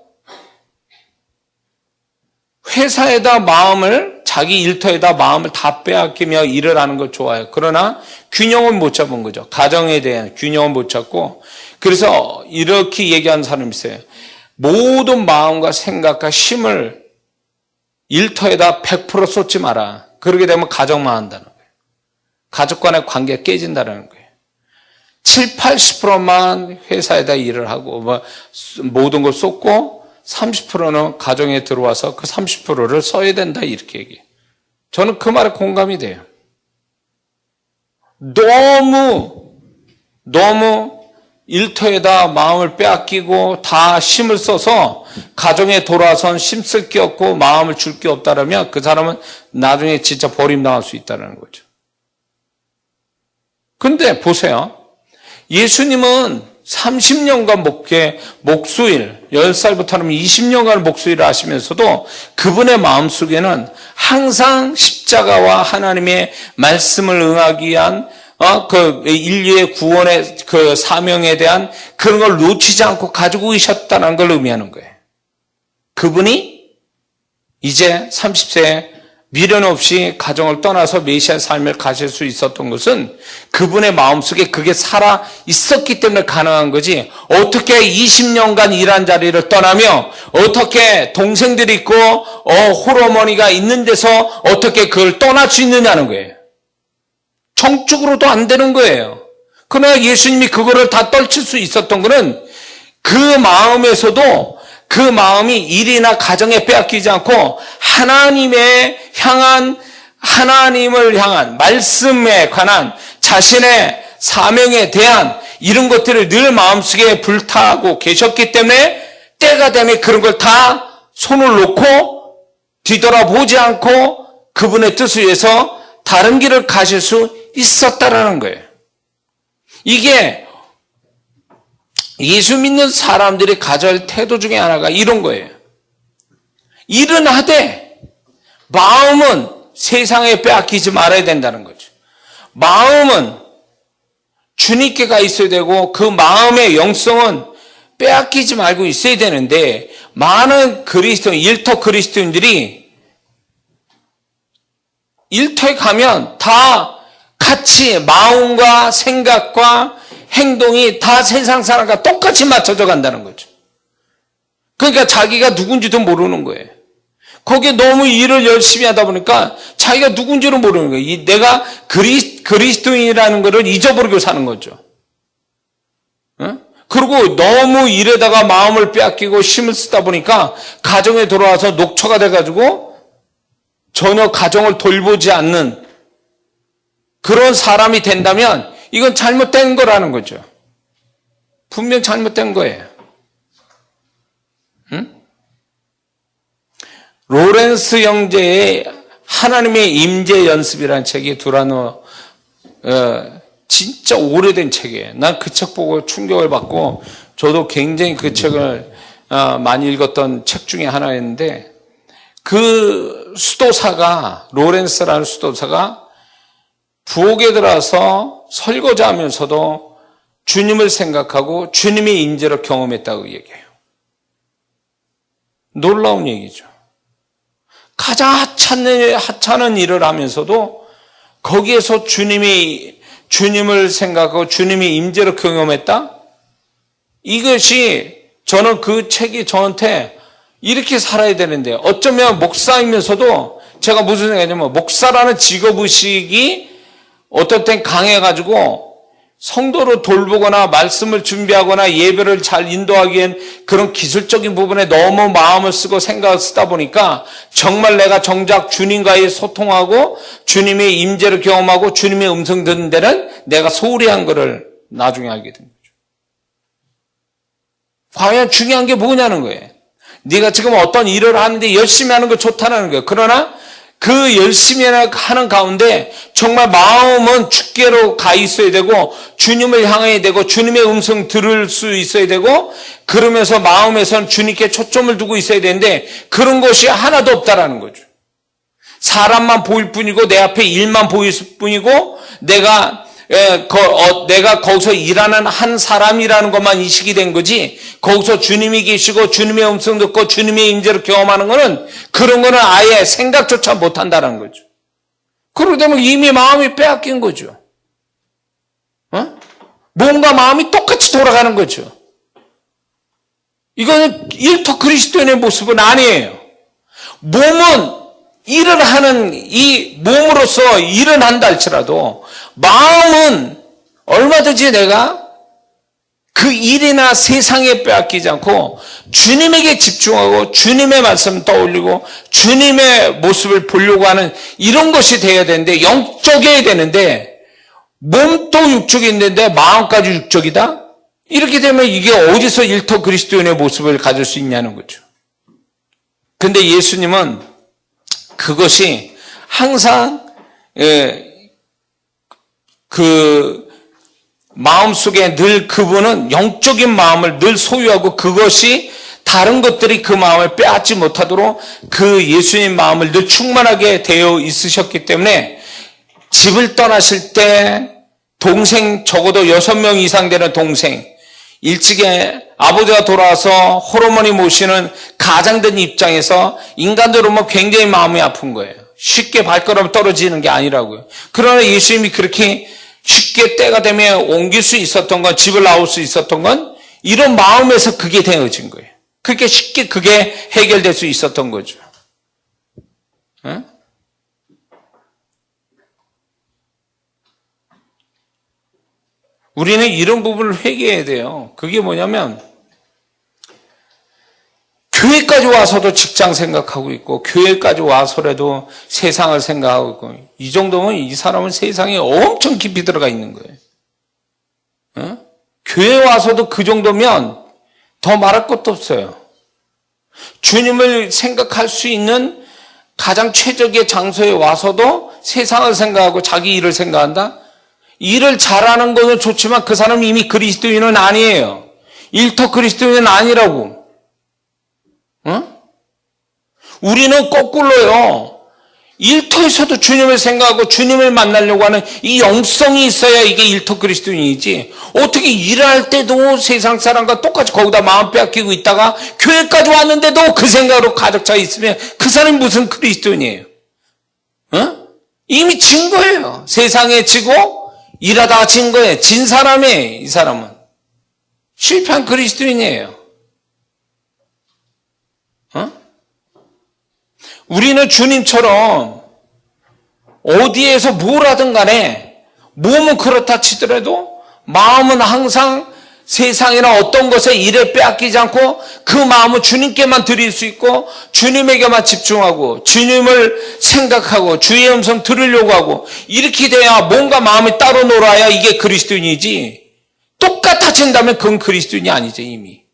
회사에다 마음을, 자기 일터에다 마음을 다 빼앗기며 일을 하는 걸 좋아해요. 그러나 균형을 못 잡은 거죠. 가정에 대한 균형을 못 잡고. 그래서 이렇게 얘기하는 사람이 있어요. 모든 마음과 생각과 힘을 일터에다 100% 쏟지 마라. 그러게 되면 가정만 한다는 거예요. 가족 간의 관계가 깨진다는 거예요. 7, 80%만 회사에다 일을 하고 모든 걸 쏟고 30%는 가정에 들어와서 그 30%를 써야 된다 이렇게 얘기해요. 저는 그 말에 공감이 돼요. 너무 일터에다 마음을 빼앗기고 다 힘을 써서 가정에 돌아와선 힘쓸 게 없고 마음을 줄 게 없다라면 그 사람은 나중에 진짜 버림당할 수 있다는 거죠. 근데 보세요. 예수님은 30년간 목수일, 10살부터 하면 20년간 목수일을 하시면서도 그분의 마음속에는 항상 십자가와 하나님의 말씀을 응하기 위한 그 인류의 구원의 그 사명에 대한 그런 걸 놓치지 않고 가지고 계셨다는 걸 의미하는 거예요. 그분이 이제 30세에 미련 없이 가정을 떠나서 메시아의 삶을 가실 수 있었던 것은 그분의 마음속에 그게 살아 있었기 때문에 가능한 거지. 어떻게 20년간 일한 자리를 떠나며 어떻게 동생들이 있고 홀어머니가 있는 데서 어떻게 그걸 떠날 수 있느냐는 거예요. 정적으로도 안 되는 거예요. 그러나 예수님이 그거를 다 떨칠 수 있었던 거는 그 마음에서도 그 마음이 일이나 가정에 빼앗기지 않고 하나님을 향한 말씀에 관한 자신의 사명에 대한 이런 것들을 늘 마음속에 불타고 계셨기 때문에 때가 되면 그런 걸 다 손을 놓고 뒤돌아보지 않고 그분의 뜻을 위해서 다른 길을 가실 수 있었다라는 거예요. 이게 예수 믿는 사람들이 가져야 할 태도 중에 하나가 이런 거예요. 일은 하되 마음은 세상에 빼앗기지 말아야 된다는 거죠. 마음은 주님께 가 있어야 되고 그 마음의 영성은 빼앗기지 말고 있어야 되는데 많은 일터 그리스도인들이 일터에 가면 다 같이 마음과 생각과 행동이 다 세상 사람과 똑같이 맞춰져 간다는 거죠. 그러니까 자기가 누군지도 모르는 거예요. 거기에 너무 일을 열심히 하다 보니까 자기가 누군지를 모르는 거예요. 내가 그리스도인이라는 것을 잊어버리고 사는 거죠. 그리고 너무 일에다가 마음을 빼앗기고 힘을 쓰다 보니까 가정에 돌아와서 녹초가 돼가지고 전혀 가정을 돌보지 않는 그런 사람이 된다면 이건 잘못된 거라는 거죠. 분명 잘못된 거예요. 로렌스 형제의 하나님의 임재 연습이라는 책이 두라노 진짜 오래된 책이에요. 난 그 책 보고 충격을 받고 저도 굉장히 그 책을 많이 읽었던 책 중에 하나였는데 그 수도사가 로렌스라는 수도사가 부엌에 들어서 설거지하면서도 주님을 생각하고 주님의 임재를 경험했다고 얘기해요. 놀라운 얘기죠. 가장 하찮은 일을 하면서도 거기에서 주님을 생각하고 주님의 임재를 경험했다? 이것이 저는 그 책이 저한테 이렇게 살아야 되는데 어쩌면 목사이면서도 제가 무슨 생각이냐면 목사라는 직업의식이 어떨 땐 강해가지고 성도를 돌보거나 말씀을 준비하거나 예배를 잘 인도하기엔 그런 기술적인 부분에 너무 마음을 쓰고 생각을 쓰다 보니까 정말 내가 정작 주님과의 소통하고 주님의 임재를 경험하고 주님의 음성 듣는 데는 내가 소홀히 한 거를 나중에 알게 된 거죠. 과연 중요한 게 뭐냐는 거예요. 네가 지금 어떤 일을 하는데 열심히 하는 거 좋다는 거예요. 그러나 그 열심히 하는 가운데 정말 마음은 주께로 가 있어야 되고 주님을 향해야 되고 주님의 음성 들을 수 있어야 되고 그러면서 마음에선 주님께 초점을 두고 있어야 되는데 그런 것이 하나도 없다라는 거죠. 사람만 보일 뿐이고 내 앞에 일만 보일 뿐이고 내가 거기서 일하는 한 사람이라는 것만 인식이 된 거지 거기서 주님이 계시고 주님의 음성 듣고 주님의 임재를 경험하는 거는 그런 거는 아예 생각조차 못한다는 거죠. 그러게 되면 이미 마음이 빼앗긴 거죠. 몸과 마음이 똑같이 돌아가는 거죠. 이거는 일터 그리스도인의 모습은 아니에요. 몸은 일을 하는 이 몸으로서 일은 한다 할지라도 마음은 얼마든지 내가 그 일이나 세상에 빼앗기지 않고 주님에게 집중하고 주님의 말씀 떠올리고 주님의 모습을 보려고 하는 이런 것이 돼야 되는데 영적이어야 되는데 몸도 육적인데 마음까지 육적이다? 이렇게 되면 이게 어디서 일터 그리스도인의 모습을 가질 수 있냐는 거죠. 근데 예수님은 그것이 항상 그 마음속에 늘 그분은 영적인 마음을 늘 소유하고 그것이 다른 것들이 그 마음을 빼앗지 못하도록 그 예수님 마음을 늘 충만하게 되어 있으셨기 때문에 집을 떠나실 때 동생 적어도 6명 이상 되는 동생 일찍에 아버지가 돌아와서 호르몬이 모시는 가장된 입장에서 인간적으로 보면 굉장히 마음이 아픈 거예요. 쉽게 발걸음 떨어지는 게 아니라고요. 그러나 예수님이 그렇게 쉽게 때가 되면 옮길 수 있었던 건 집을 나올 수 있었던 건 이런 마음에서 그게 되어진 거예요. 그렇게 쉽게 그게 해결될 수 있었던 거죠. 네? 우리는 이런 부분을 회개해야 돼요. 그게 뭐냐면 교회까지 와서도 직장 생각하고 있고 교회까지 와서라도 세상을 생각하고 있고 이 정도면 이 사람은 세상에 엄청 깊이 들어가 있는 거예요. 어? 교회 와서도 그 정도면 더 말할 것도 없어요. 주님을 생각할 수 있는 가장 최적의 장소에 와서도 세상을 생각하고 자기 일을 생각한다? 일을 잘하는 것은 좋지만 그 사람은 이미 그리스도인은 아니에요. 일터 그리스도인은 아니라고. 우리는 거꾸로요. 일터에서도 주님을 생각하고 주님을 만나려고 하는 이 영성이 있어야 이게 일터 그리스도인이지. 어떻게 일할 때도 세상 사람과 똑같이 거기다 마음 빼앗기고 있다가 교회까지 왔는데도 그 생각으로 가득 차 있으면 그 사람이 무슨 그리스도인이에요? 이미 진 거예요. 세상에 지고 일하다가 진 거예요. 진 사람이에요. 이 사람은. 실패한 그리스도인이에요. 우리는 주님처럼 어디에서 뭘 하든 간에 몸은 그렇다 치더라도 마음은 항상 세상이나 어떤 것에 일에 빼앗기지 않고 그 마음은 주님께만 드릴 수 있고 주님에게만 집중하고 주님을 생각하고 주의 음성 들으려고 하고 이렇게 돼야 몸과 마음이 따로 놀아야 이게 그리스도인이지 똑같아진다면 그건 그리스도인이 아니죠 이미.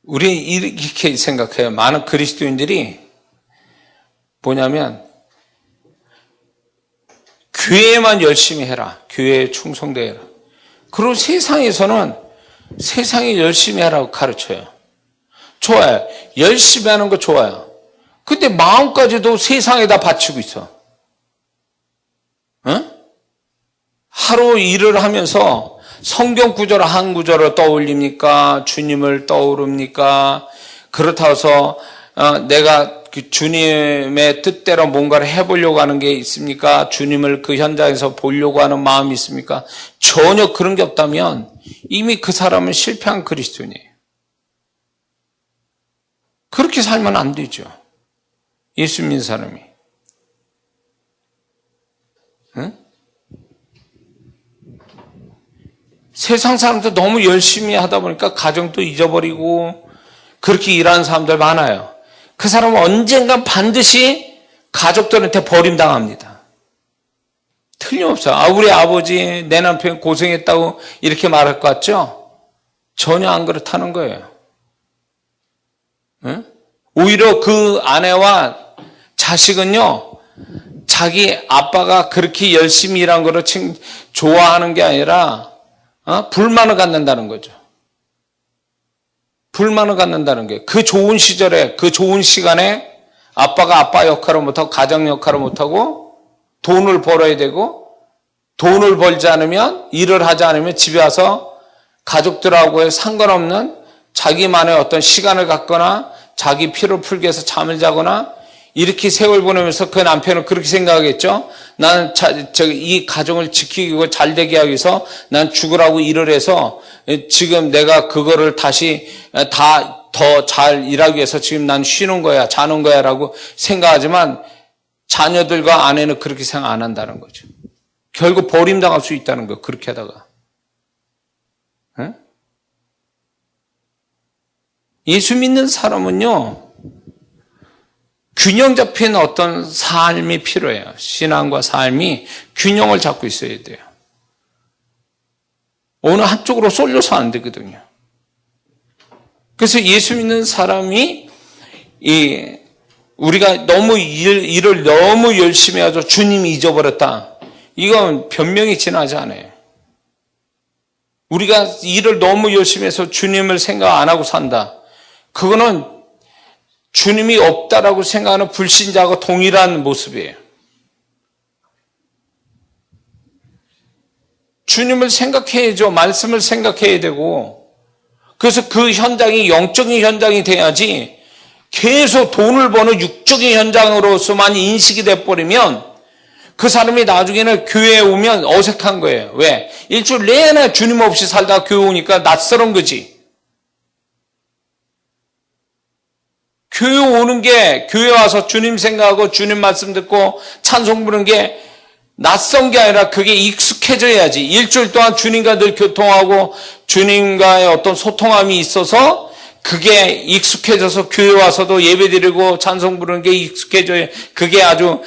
우리 이렇게 생각해요. 많은 그리스도인들이 뭐냐면 교회만 열심히 해라. 교회에 충성되라. 그리고 세상에서는 세상에 열심히 하라고 가르쳐요. 좋아요. 열심히 하는 거 좋아요. 근데 마음까지도 세상에다 바치고 있어. 응? 하루 일을 하면서 성경 구절 한 구절을 떠올립니까? 주님을 떠오릅니까? 그렇다고 해서 내가 그 주님의 뜻대로 뭔가를 해보려고 하는 게 있습니까? 주님을 그 현장에서 보려고 하는 마음이 있습니까? 전혀 그런 게 없다면 이미 그 사람은 실패한 그리스도인이에요. 그렇게 살면 안 되죠. 예수 믿는 사람이. 응? 세상 사람도 너무 열심히 하다 보니까 가정도 잊어버리고 그렇게 일하는 사람들 많아요. 그 사람은 언젠간 반드시 가족들한테 버림당합니다. 틀림없어요. 우리 아버지, 내 남편 고생했다고 이렇게 말할 것 같죠? 전혀 안 그렇다는 거예요. 응? 오히려 그 아내와 자식은요, 자기 아빠가 그렇게 열심히 일한 거를 좋아하는 게 아니라 불만을 갖는다는 거죠. 불만을 갖는다는 게 그 좋은 시절에 그 좋은 시간에 아빠가 아빠 역할을 못하고 가정 역할을 못하고 돈을 벌어야 되고 돈을 벌지 않으면 일을 하지 않으면 집에 와서 가족들하고의 상관없는 자기만의 어떤 시간을 갖거나 자기 피를 풀기 위해서 잠을 자거나 이렇게 세월 보내면서 그 남편은 그렇게 생각하겠죠. 나는 이 가정을 지키고 잘 되게 하기 위해서 난 죽으라고 일을 해서 지금 내가 그거를 다시 다 더 잘 일하기 위해서 지금 난 쉬는 거야, 자는 거야 라고 생각하지만 자녀들과 아내는 그렇게 생각 안 한다는 거죠. 결국 버림당할 수 있다는 거예요. 그렇게 하다가. 네? 예수 믿는 사람은요. 균형 잡힌 어떤 삶이 필요해요. 신앙과 삶이 균형을 잡고 있어야 돼요. 어느 한쪽으로 쏠려서 안 되거든요. 그래서 예수 믿는 사람이 우리가 너무 일을 너무 열심히 하죠. 주님이 잊어버렸다. 이건 변명이 지나지 않아요. 우리가 일을 너무 열심히 해서 주님을 생각 안 하고 산다. 그거는 주님이 없다라고 생각하는 불신자하고 동일한 모습이에요. 주님을 생각해야죠. 말씀을 생각해야 되고 그래서 그 현장이 영적인 현장이 돼야지 계속 돈을 버는 육적인 현장으로서만 인식이 돼버리면 그 사람이 나중에는 교회에 오면 어색한 거예요. 왜? 일주일 내내 주님 없이 살다가 교회 오니까 낯설은 거지. 교회 오는 게 교회 와서 주님 생각하고 주님 말씀 듣고 찬송 부르는 게 낯선 게 아니라 그게 익숙해져야지. 일주일 동안 주님과 늘 교통하고 주님과의 어떤 소통함이 있어서 그게 익숙해져서 교회 와서도 예배드리고 찬송 부르는 게 익숙해져야 그게 아주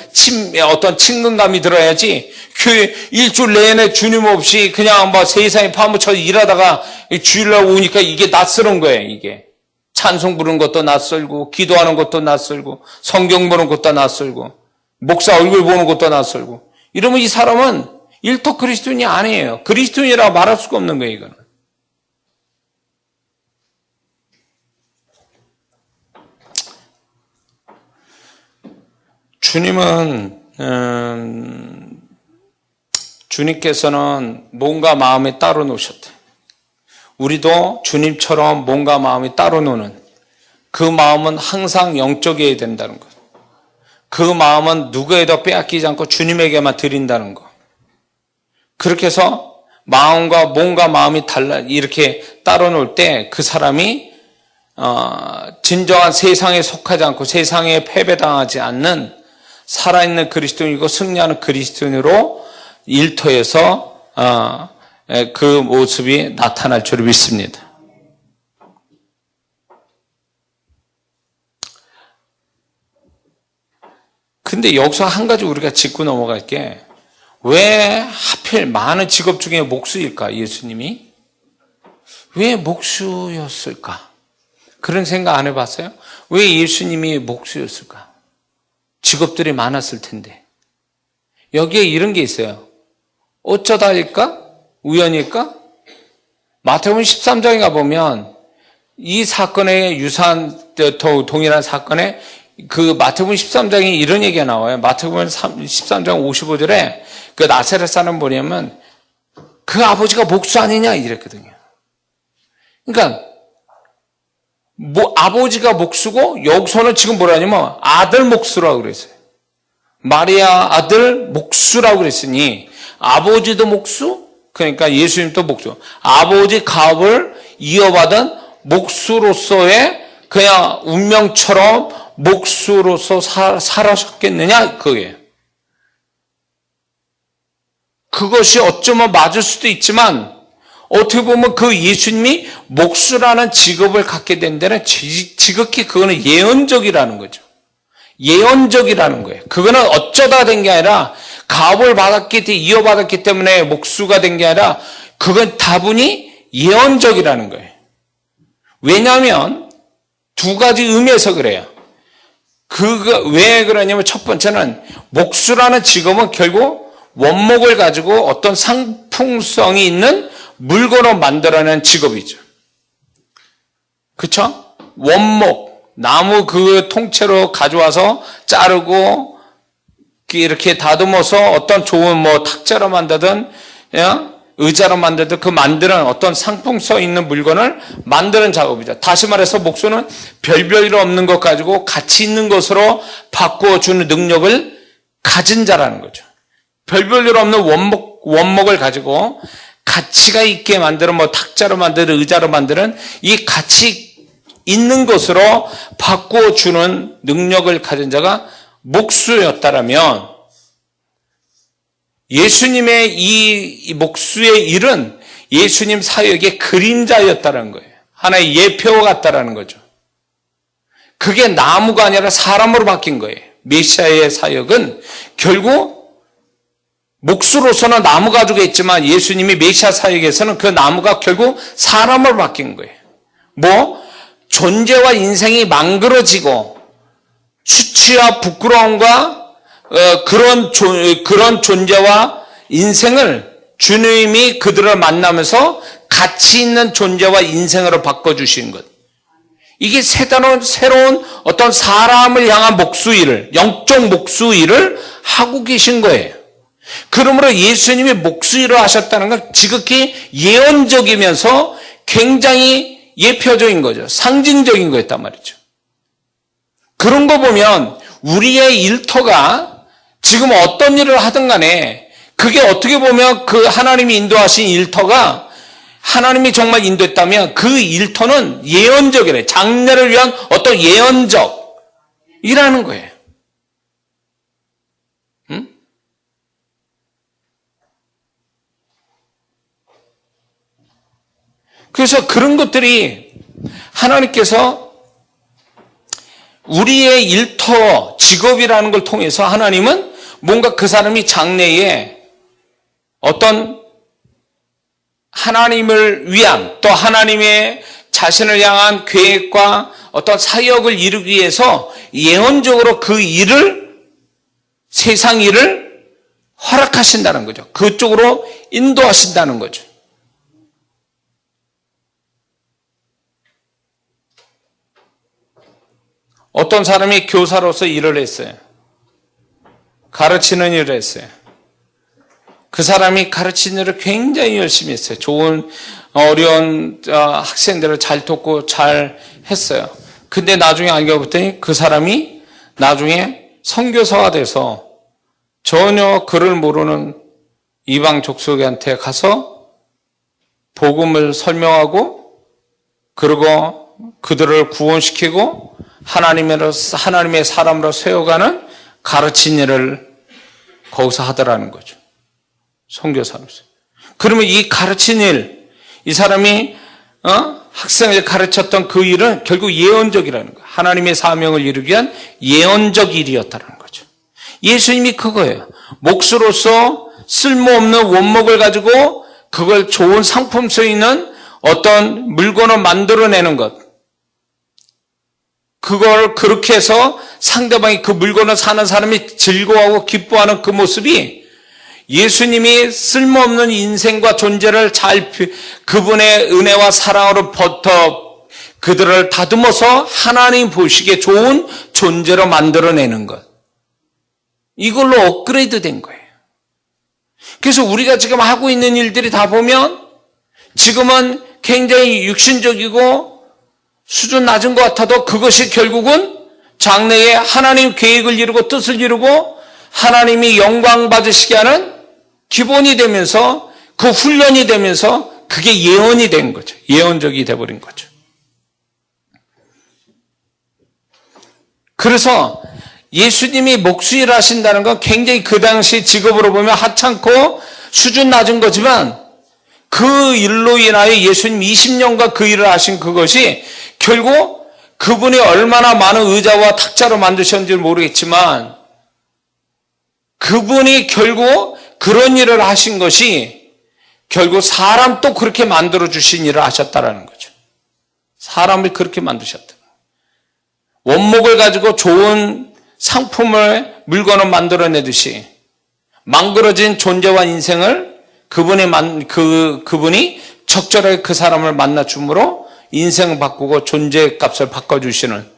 어떤 친근감이 들어야지. 교회 일주일 내내 주님 없이 그냥 뭐 세상에 파묻혀 일하다가 주일날 오니까 이게 낯설은 거예요. 이게 찬송 부르는 것도 낯설고 기도하는 것도 낯설고 성경 보는 것도 낯설고 목사 얼굴 보는 것도 낯설고 이러면 이 사람은 일터 그리스도인이 아니에요. 그리스도인이라고 말할 수가 없는 거예요. 이거는. 주님께서는 몸과 마음에 따로 놓으셨대. 우리도 주님처럼 몸과 마음이 따로 노는 그 마음은 항상 영적이어야 된다는 것. 그 마음은 누구에도 빼앗기지 않고 주님에게만 드린다는 것. 그렇게 해서 마음과 몸과 마음이 이렇게 따로 놀 때 그 사람이 진정한 세상에 속하지 않고 세상에 패배당하지 않는 살아있는 그리스도인이고 승리하는 그리스도인으로 일터에서 그 모습이 나타날 줄 믿습니다. 근데 여기서 한 가지 우리가 짚고 넘어갈 게 왜 하필 많은 직업 중에 목수일까? 예수님이 왜 목수였을까? 그런 생각 안 해봤어요? 왜 예수님이 목수였을까? 직업들이 많았을 텐데. 여기에 이런 게 있어요. 어쩌다일까? 우연일까? 마태복음 13장에 가보면 이 사건의 동일한 사건에 그 마태복음 13장에 이런 얘기가 나와요. 마태복음 13장 55절에 그 나사렛 사람 뭐냐면 그 아버지가 목수 아니냐 이랬거든요. 그러니까 아버지가 목수고 여기서는 지금 뭐라냐면 아들 목수라고 그랬어요. 마리아 아들 목수라고 그랬으니 아버지도 목수, 그러니까 예수님도 목수. 아버지 가업을 이어받은 목수로서의 그냥 운명처럼 목수로서 살아셨겠느냐 그거예요. 그것이 어쩌면 맞을 수도 있지만 어떻게 보면 그 예수님이 목수라는 직업을 갖게 된 데는 지극히 그거는 예언적이라는 거죠. 예언적이라는 거예요. 그거는 어쩌다 된 게 아니라 가업을 이어받았기 때문에 목수가 된 게 아니라 그건 다분히 예언적이라는 거예요. 왜냐하면 두 가지 의미에서 그래요. 왜 그러냐면 첫 번째는 목수라는 직업은 결국 원목을 가지고 어떤 상품성이 있는 물건을 만들어내는 직업이죠. 그렇죠? 원목, 나무 그 통째로 가져와서 자르고 이렇게 다듬어서 어떤 좋은 탁자로 만들든 의자로 만들든 그 만드는 어떤 상품성 있는 물건을 만드는 작업이죠. 다시 말해서 목수는 별별 없는 것 가지고 가치 있는 것으로 바꾸어주는 능력을 가진 자라는 거죠. 별별 없는 원목을 가지고 가치가 있게 만드는 탁자로 만드는 의자로 만드는 이 가치 있는 것으로 바꾸어주는 능력을 가진 자가 목수였다라면 예수님의 이 목수의 일은 예수님 사역의 그림자였다는 거예요. 하나의 예표와 같다라는 거죠. 그게 나무가 아니라 사람으로 바뀐 거예요. 메시아의 사역은 결국 목수로서는 나무 가지고 있지만 예수님이 메시아 사역에서는 그 나무가 결국 사람으로 바뀐 거예요. 존재와 인생이 망그러지고 수치와 부끄러움과 그런 존재와 인생을 주님이 그들을 만나면서 가치 있는 존재와 인생으로 바꿔주신 것. 이게 새로운 어떤 사람을 향한 목수일을, 영적 목수일을 하고 계신 거예요. 그러므로 예수님이 목수일을 하셨다는 건 지극히 예언적이면서 굉장히 예표적인 거죠. 상징적인 거였단 말이죠. 그런 거 보면 우리의 일터가 지금 어떤 일을 하든 간에 그게 어떻게 보면 그 하나님이 인도하신 일터가 하나님이 정말 인도했다면 그 일터는 예언적이래. 장래를 위한 어떤 예언적이라는 거예요. 응? 그래서 그런 것들이 하나님께서 우리의 일터, 직업이라는 걸 통해서 하나님은 뭔가 그 사람이 장래에 어떤 하나님을 위한 또 하나님의 자신을 향한 계획과 어떤 사역을 이루기 위해서 예언적으로 그 일을, 세상 일을 허락하신다는 거죠. 그쪽으로 인도하신다는 거죠. 어떤 사람이 교사로서 일을 했어요. 가르치는 일을 했어요. 그 사람이 가르치는 일을 굉장히 열심히 했어요. 좋은 어려운 학생들을 잘 돕고 잘 했어요. 근데 나중에 알고 봤더니 그 사람이 나중에 선교사가 돼서 전혀 글을 모르는 이방 족속한테 가서 복음을 설명하고 그리고 그들을 구원시키고 하나님의 사람으로 세워가는 가르친 일을 거기서 하더라는 거죠. 선교사로서. 그러면 이 가르친 일, 이 사람이 학생을 가르쳤던 그 일은 결국 예언적이라는 거예요. 하나님의 사명을 이루기 위한 예언적 일이었다는 거죠. 예수님이 그거예요. 목수로서 쓸모없는 원목을 가지고 그걸 좋은 상품성 있는 어떤 물건을 만들어내는 것. 그걸 그렇게 해서 상대방이 그 물건을 사는 사람이 즐거워하고 기뻐하는 그 모습이 예수님이 쓸모없는 인생과 존재를 그분의 은혜와 사랑으로 그들을 다듬어서 하나님 보시기에 좋은 존재로 만들어내는 것. 이걸로 업그레이드 된 거예요. 그래서 우리가 지금 하고 있는 일들이 다 보면 지금은 굉장히 육신적이고 수준 낮은 것 같아도 그것이 결국은 장래에 하나님 계획을 이루고 뜻을 이루고 하나님이 영광 받으시게 하는 기본이 되면서 그 훈련이 되면서 그게 예언이 된 거죠. 예언적이 돼버린 거죠. 그래서 예수님이 목수일 하신다는 건 굉장히 그 당시 직업으로 보면 하찮고 수준 낮은 거지만 그 일로 인하여 예수님 20년간 그 일을 하신 그것이 결국 그분이 얼마나 많은 의자와 탁자로 만드셨는지 모르겠지만 그분이 결국 그런 일을 하신 것이 결국 사람 또 그렇게 만들어주신 일을 하셨다라는 거죠. 사람을 그렇게 만드셨다. 원목을 가지고 좋은 상품을, 물건을 만들어내듯이 망그러진 존재와 인생을 그분이 적절하게 그 사람을 만나줌으로 인생을 바꾸고 존재의 값을 바꿔주시는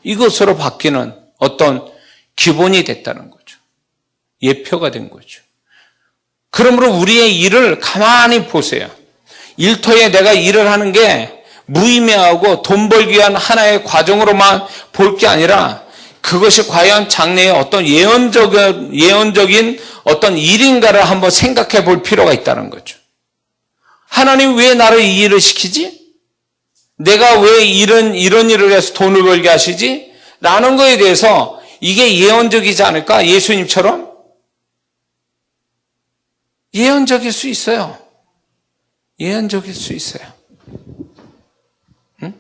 이것으로 바뀌는 어떤 기본이 됐다는 거죠. 예표가 된 거죠. 그러므로 우리의 일을 가만히 보세요. 일터에 내가 일을 하는 게 무의미하고 돈 벌기 위한 하나의 과정으로만 볼 게 아니라 그것이 과연 장래에 어떤 예언적인 어떤 일인가를 한번 생각해 볼 필요가 있다는 거죠. 하나님 왜 나를 이 일을 시키지? 내가 왜 이런 일을 해서 돈을 벌게 하시지? 라는 거에 대해서 이게 예언적이지 않을까? 예수님처럼? 예언적일 수 있어요. 예언적일 수 있어요. 응?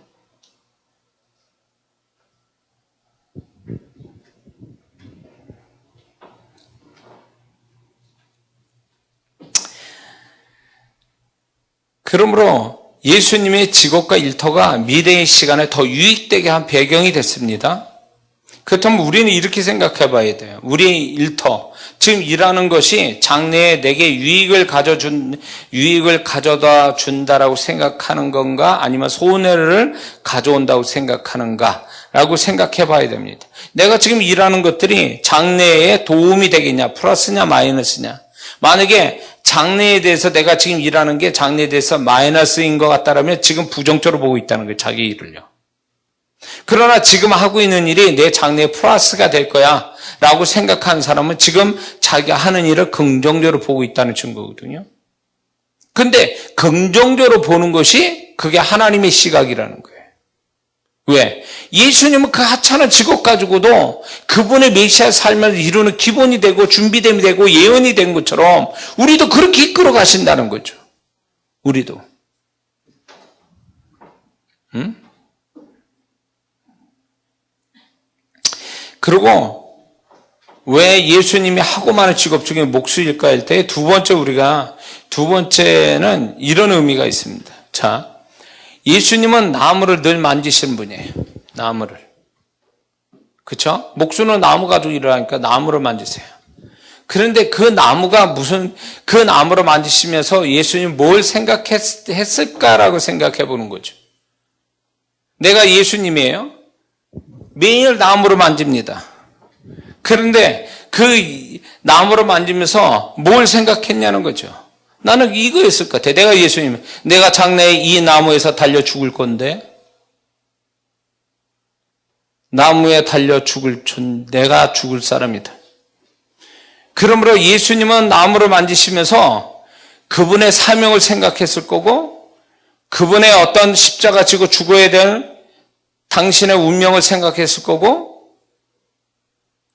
그러므로 예수님의 직업과 일터가 미래의 시간에 더 유익되게 한 배경이 됐습니다. 그렇다면 우리는 이렇게 생각해 봐야 돼요. 우리의 일터, 지금 일하는 것이 장래에 내게 유익을 가져다 준다라고 생각하는 건가? 아니면 손해를 가져온다고 생각하는가? 라고 생각해 봐야 됩니다. 내가 지금 일하는 것들이 장래에 도움이 되겠냐? 플러스냐? 마이너스냐? 만약에 장래에 대해서 내가 지금 일하는 게 장래에 대해서 마이너스인 것 같다라면 지금 부정적으로 보고 있다는 거예요. 자기 일을요. 그러나 지금 하고 있는 일이 내 장래에 플러스가 될 거야 라고 생각하는 사람은 지금 자기가 하는 일을 긍정적으로 보고 있다는 증거거든요. 근데 긍정적으로 보는 것이 그게 하나님의 시각이라는 거예요. 왜? 예수님은 그 하찮은 직업 가지고도 그분의 메시아 삶을 이루는 기본이 되고 준비됨이 되고 예언이 된 것처럼 우리도 그렇게 이끌어 가신다는 거죠. 우리도. 응? 그리고 왜 예수님이 하고 많은 직업 중에 목수일까 할 때 두 번째는 이런 의미가 있습니다. 자, 예수님은 나무를 늘 만지시는 분이에요. 나무를. 그쵸? 목수는 나무 가지고 일을 하니까 나무를 만지세요. 그런데 그 나무를 만지시면서 예수님 뭘 생각했을까라고 생각해 보는 거죠. 내가 예수님이에요. 매일 나무를 만집니다. 그런데 그 나무를 만지면서 뭘 생각했냐는 거죠. 나는 이거였을 것 같아. 내가 예수님, 내가 장래에 이 나무에서 달려 죽을 건데 나무에 달려 내가 죽을 사람이다. 그러므로 예수님은 나무를 만지시면서 그분의 사명을 생각했을 거고 그분의 어떤 십자가 지고 죽어야 될 당신의 운명을 생각했을 거고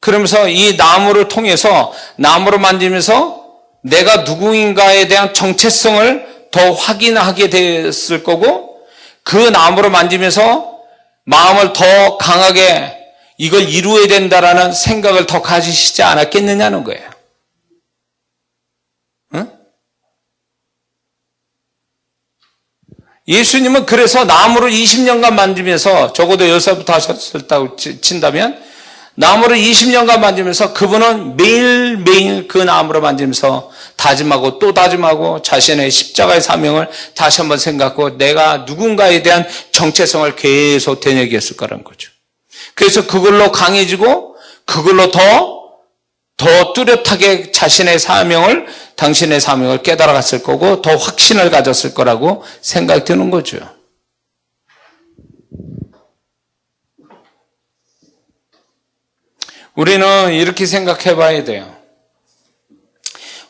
그러면서 이 나무를 통해서 나무를 만지면서 내가 누구인가에 대한 정체성을 더 확인하게 됐을 거고 그 나무를 만지면서 마음을 더 강하게 이걸 이루어야 된다라는 생각을 더 가지시지 않았겠느냐는 거예요. 응? 예수님은 그래서 나무를 20년간 만지면서, 적어도 10살부터 하셨다고 친다면 나무를 20년간 만지면서 그분은 매일매일 그 나무를 만지면서 다짐하고 또 다짐하고 자신의 십자가의 사명을 다시 한번 생각하고 내가 누군가에 대한 정체성을 계속 되새겼을 거라는 거죠. 그래서 그걸로 강해지고 그걸로 더 뚜렷하게 자신의 사명을, 당신의 사명을 깨달아갔을 거고 더 확신을 가졌을 거라고 생각이 드는 거죠. 우리는 이렇게 생각해 봐야 돼요.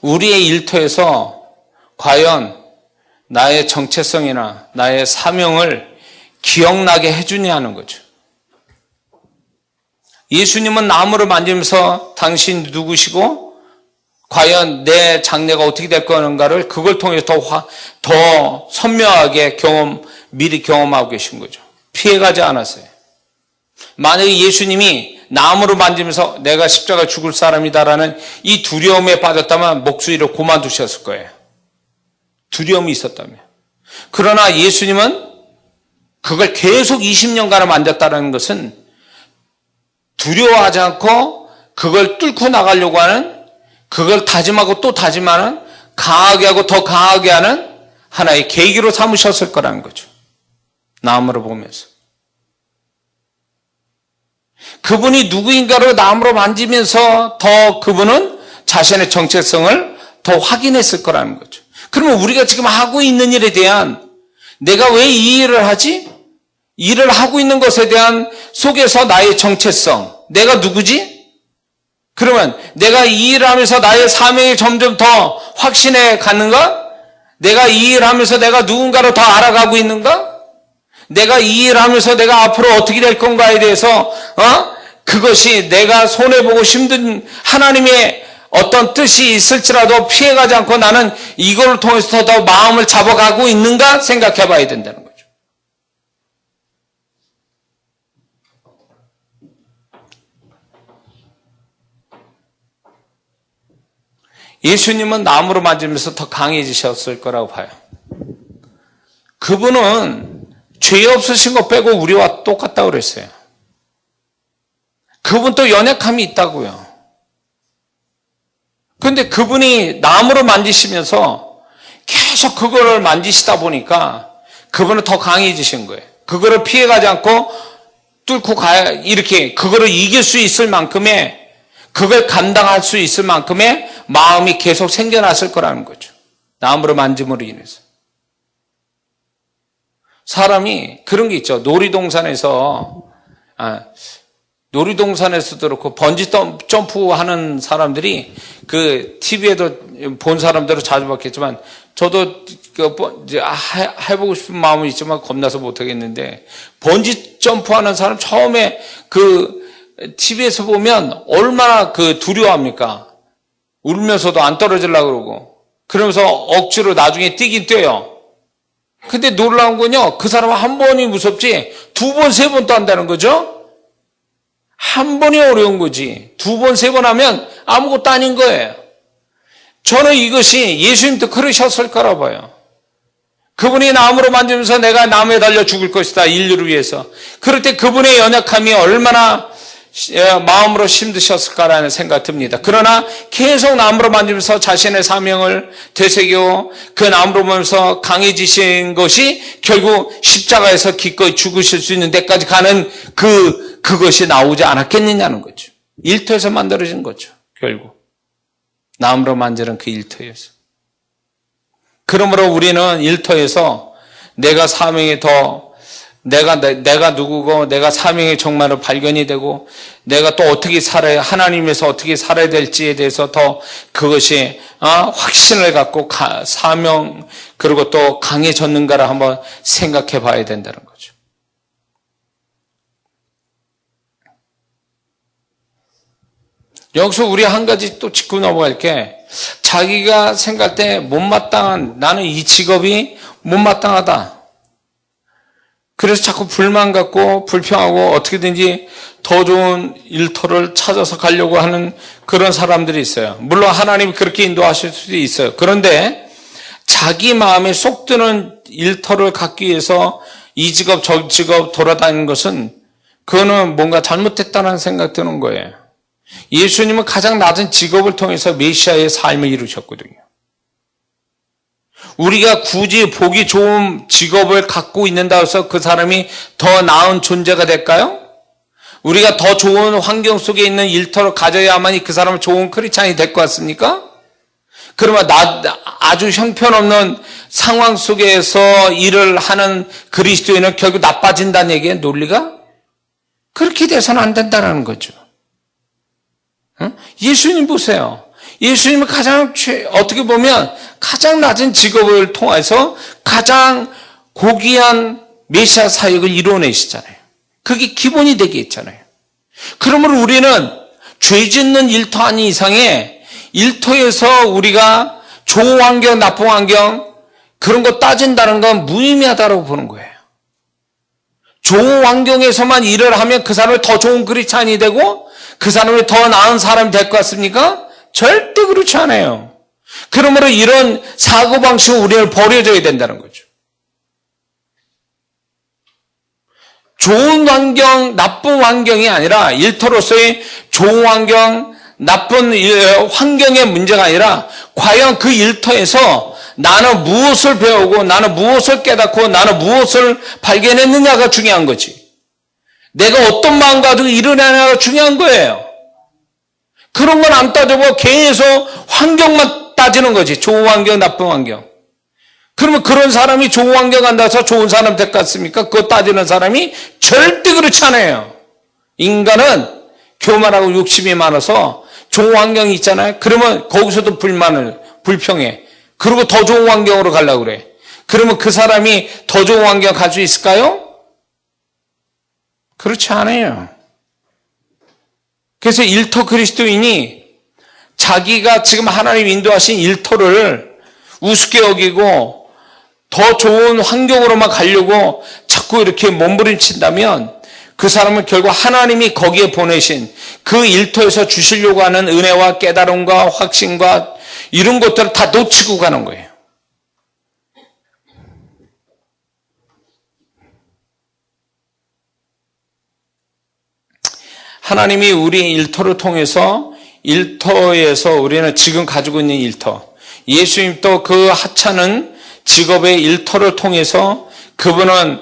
우리의 일터에서 과연 나의 정체성이나 나의 사명을 기억나게 해주냐는 거죠. 예수님은 나무를 만지면서 당신 누구시고 과연 내 장래가 어떻게 될 거는가를 그걸 통해서 더 선명하게 미리 경험하고 계신 거죠. 피해가지 않았어요. 만약에 예수님이 나무를 만지면서 내가 십자가 죽을 사람이다라는 이 두려움에 빠졌다면 목소리를 그만두셨을 거예요. 두려움이 있었다면. 그러나 예수님은 그걸 계속 20년간을 만졌다는 것은 두려워하지 않고 그걸 뚫고 나가려고 하는, 그걸 다짐하고 또 다짐하는, 강하게 하고 더 강하게 하는 하나의 계기로 삼으셨을 거라는 거죠. 나무를 보면서. 그분이 누구인가를 나무로 만지면서 더 그분은 자신의 정체성을 더 확인했을 거라는 거죠. 그러면 우리가 지금 하고 있는 일에 대한, 내가 왜 이 일을 하지? 일을 하고 있는 것에 대한 속에서 나의 정체성, 내가 누구지? 그러면 내가 이 일을 하면서 나의 사명이 점점 더 확신해 가는가? 내가 이 일을 하면서 내가 누군가를 더 알아가고 있는가? 내가 이 일을 하면서 내가 앞으로 어떻게 될 건가에 대해서 그것이 내가 손해보고 힘든 하나님의 어떤 뜻이 있을지라도 피해가지 않고 나는 이걸 통해서 더 마음을 잡아가고 있는가 생각해 봐야 된다는 거죠. 예수님은 나무로 만지면서 더 강해지셨을 거라고 봐요. 그분은 죄 없으신 거 빼고 우리와 똑같다고 그랬어요. 그분도 연약함이 있다고요. 그런데 그분이 나무를 만지시면서 계속 그거를 만지시다 보니까 그분은 더 강해지신 거예요. 그거를 피해가지 않고 뚫고 가야, 이렇게 그거를 이길 수 있을 만큼의, 그걸 감당할 수 있을 만큼의 마음이 계속 생겨났을 거라는 거죠. 나무를 만짐으로 인해서. 사람이 그런 게 있죠. 놀이동산에서도 그렇고 번지 점프 하는 사람들이 그 TV에도 본 사람들은 자주 봤겠지만 저도 이제 해보고 싶은 마음은 있지만 겁나서 못하겠는데, 번지 점프 하는 사람 처음에 그 TV에서 보면 얼마나 그 두려워합니까? 울면서도 안 떨어지려고 그러고 그러면서 억지로 나중에 뛰긴 뛰어요. 근데 놀라운 건요, 그 사람은 한 번이 무섭지 두 번, 세 번도 한다는 거죠. 한 번이 어려운 거지 두 번, 세 번 하면 아무것도 아닌 거예요. 저는 이것이 예수님도 그러셨을 거라 봐요. 그분이 나무로 만지면서 내가 나무에 달려 죽을 것이다, 인류를 위해서. 그럴 때 그분의 연약함이 얼마나 마음으로 힘드셨을까라는 생각이 듭니다. 그러나 계속 나무로 만지면서 자신의 사명을 되새기고 그 나무로 만지면서 강해지신 것이 결국 십자가에서 기꺼이 죽으실 수 있는 데까지 가는 그것이 나오지 않았겠느냐는 거죠. 일터에서 만들어진 거죠. 결국 나무로 만지는 그 일터에서. 그러므로 우리는 일터에서 내가 사명이 더, 내가 누구고 내가 사명의 정말로 발견이 되고 내가 또 어떻게 살아야, 하나님에서 어떻게 살아야 될지에 대해서 더 그것이 확신을 갖고 사명, 그리고 또 강해졌는가를 한번 생각해 봐야 된다는 거죠. 여기서 우리 한 가지 또 짚고 넘어갈 게, 자기가 생각할 때 못마땅한, 나는 이 직업이 못마땅하다. 그래서 자꾸 불만 갖고 불평하고 어떻게든지 더 좋은 일터를 찾아서 가려고 하는 그런 사람들이 있어요. 물론 하나님이 그렇게 인도하실 수도 있어요. 그런데 자기 마음에 쏙 드는 일터를 갖기 위해서 이 직업 저 직업 돌아다니는 것은 그거는 뭔가 잘못됐다는 생각 드는 거예요. 예수님은 가장 낮은 직업을 통해서 메시아의 삶을 이루셨거든요. 우리가 굳이 보기 좋은 직업을 갖고 있는다 해서 그 사람이 더 나은 존재가 될까요? 우리가 더 좋은 환경 속에 있는 일터를 가져야만이 그 사람은 좋은 크리스찬이 될 것 같습니까? 그러면 아주 형편없는 상황 속에서 일을 하는 그리스도인은 결국 나빠진다는 얘기예요, 논리가? 그렇게 돼서는 안 된다는 거죠. 예수님 보세요. 예수님은 어떻게 보면 가장 낮은 직업을 통해서 가장 고귀한 메시아 사역을 이루어내시잖아요. 그게 기본이 되겠잖아요. 그러므로 우리는 죄 짓는 일터 아닌 이상에 일터에서 우리가 좋은 환경, 나쁜 환경 그런 거 따진다는 건 무의미하다고 보는 거예요. 좋은 환경에서만 일을 하면 그 사람이 더 좋은 크리스찬이 되고 그 사람이 더 나은 사람이 될 것 같습니까? 절대 그렇지 않아요. 그러므로 이런 사고방식은 우리를 버려줘야 된다는 거죠. 좋은 환경, 나쁜 환경이 아니라 일터로서의 좋은 환경, 나쁜 환경의 문제가 아니라 과연 그 일터에서 나는 무엇을 배우고 나는 무엇을 깨닫고 나는 무엇을 발견했느냐가 중요한 거지. 내가 어떤 마음 가지고 일어나냐가 중요한 거예요. 그런 건 안 따져보고 계속 환경만 따지는 거지. 좋은 환경, 나쁜 환경. 그러면 그런 사람이 좋은 환경 간다서 좋은 사람 될 것 같습니까? 그거 따지는 사람이 절대 그렇지 않아요. 인간은 교만하고 욕심이 많아서 좋은 환경이 있잖아요. 그러면 거기서도 불평해. 그리고 더 좋은 환경으로 가려고 그래. 그러면 그 사람이 더 좋은 환경 갈 수 있을까요? 그렇지 않아요. 그래서 일터 그리스도인이 자기가 지금 하나님 인도하신 일터를 우습게 여기고 더 좋은 환경으로만 가려고 자꾸 이렇게 몸부림친다면 그 사람은 결국 하나님이 거기에 보내신 그 일터에서 주시려고 하는 은혜와 깨달음과 확신과 이런 것들을 다 놓치고 가는 거예요. 하나님이 우리 일터를 통해서 일터에서 우리는 지금 가지고 있는 일터, 예수님도 그 하찮은 직업의 일터를 통해서 그분은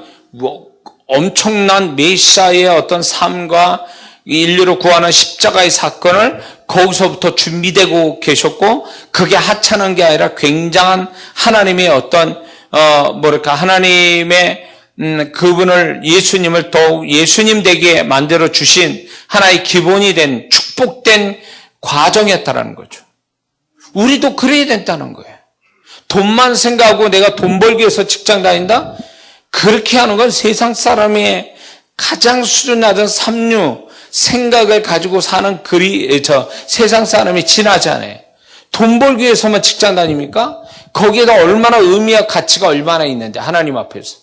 엄청난 메시아의 어떤 삶과 인류를 구하는 십자가의 사건을 거기서부터 준비되고 계셨고 그게 하찮은 게 아니라 굉장한 하나님의 어떤 하나님의 그분을 예수님을 더욱 예수님 되게 만들어 주신 하나의 기본이 된 축복된 과정이었다라는 거죠. 우리도 그래야 된다는 거예요. 돈만 생각하고 내가 돈 벌기 위해서 직장 다닌다? 그렇게 하는 건 세상 사람의 가장 수준 낮은 삼류 생각을 가지고 사는 세상 사람이 지나지 않아요. 돈 벌기 위해서만 직장 다닙니까? 거기에다 얼마나 의미와 가치가 얼마나 있는데 하나님 앞에서.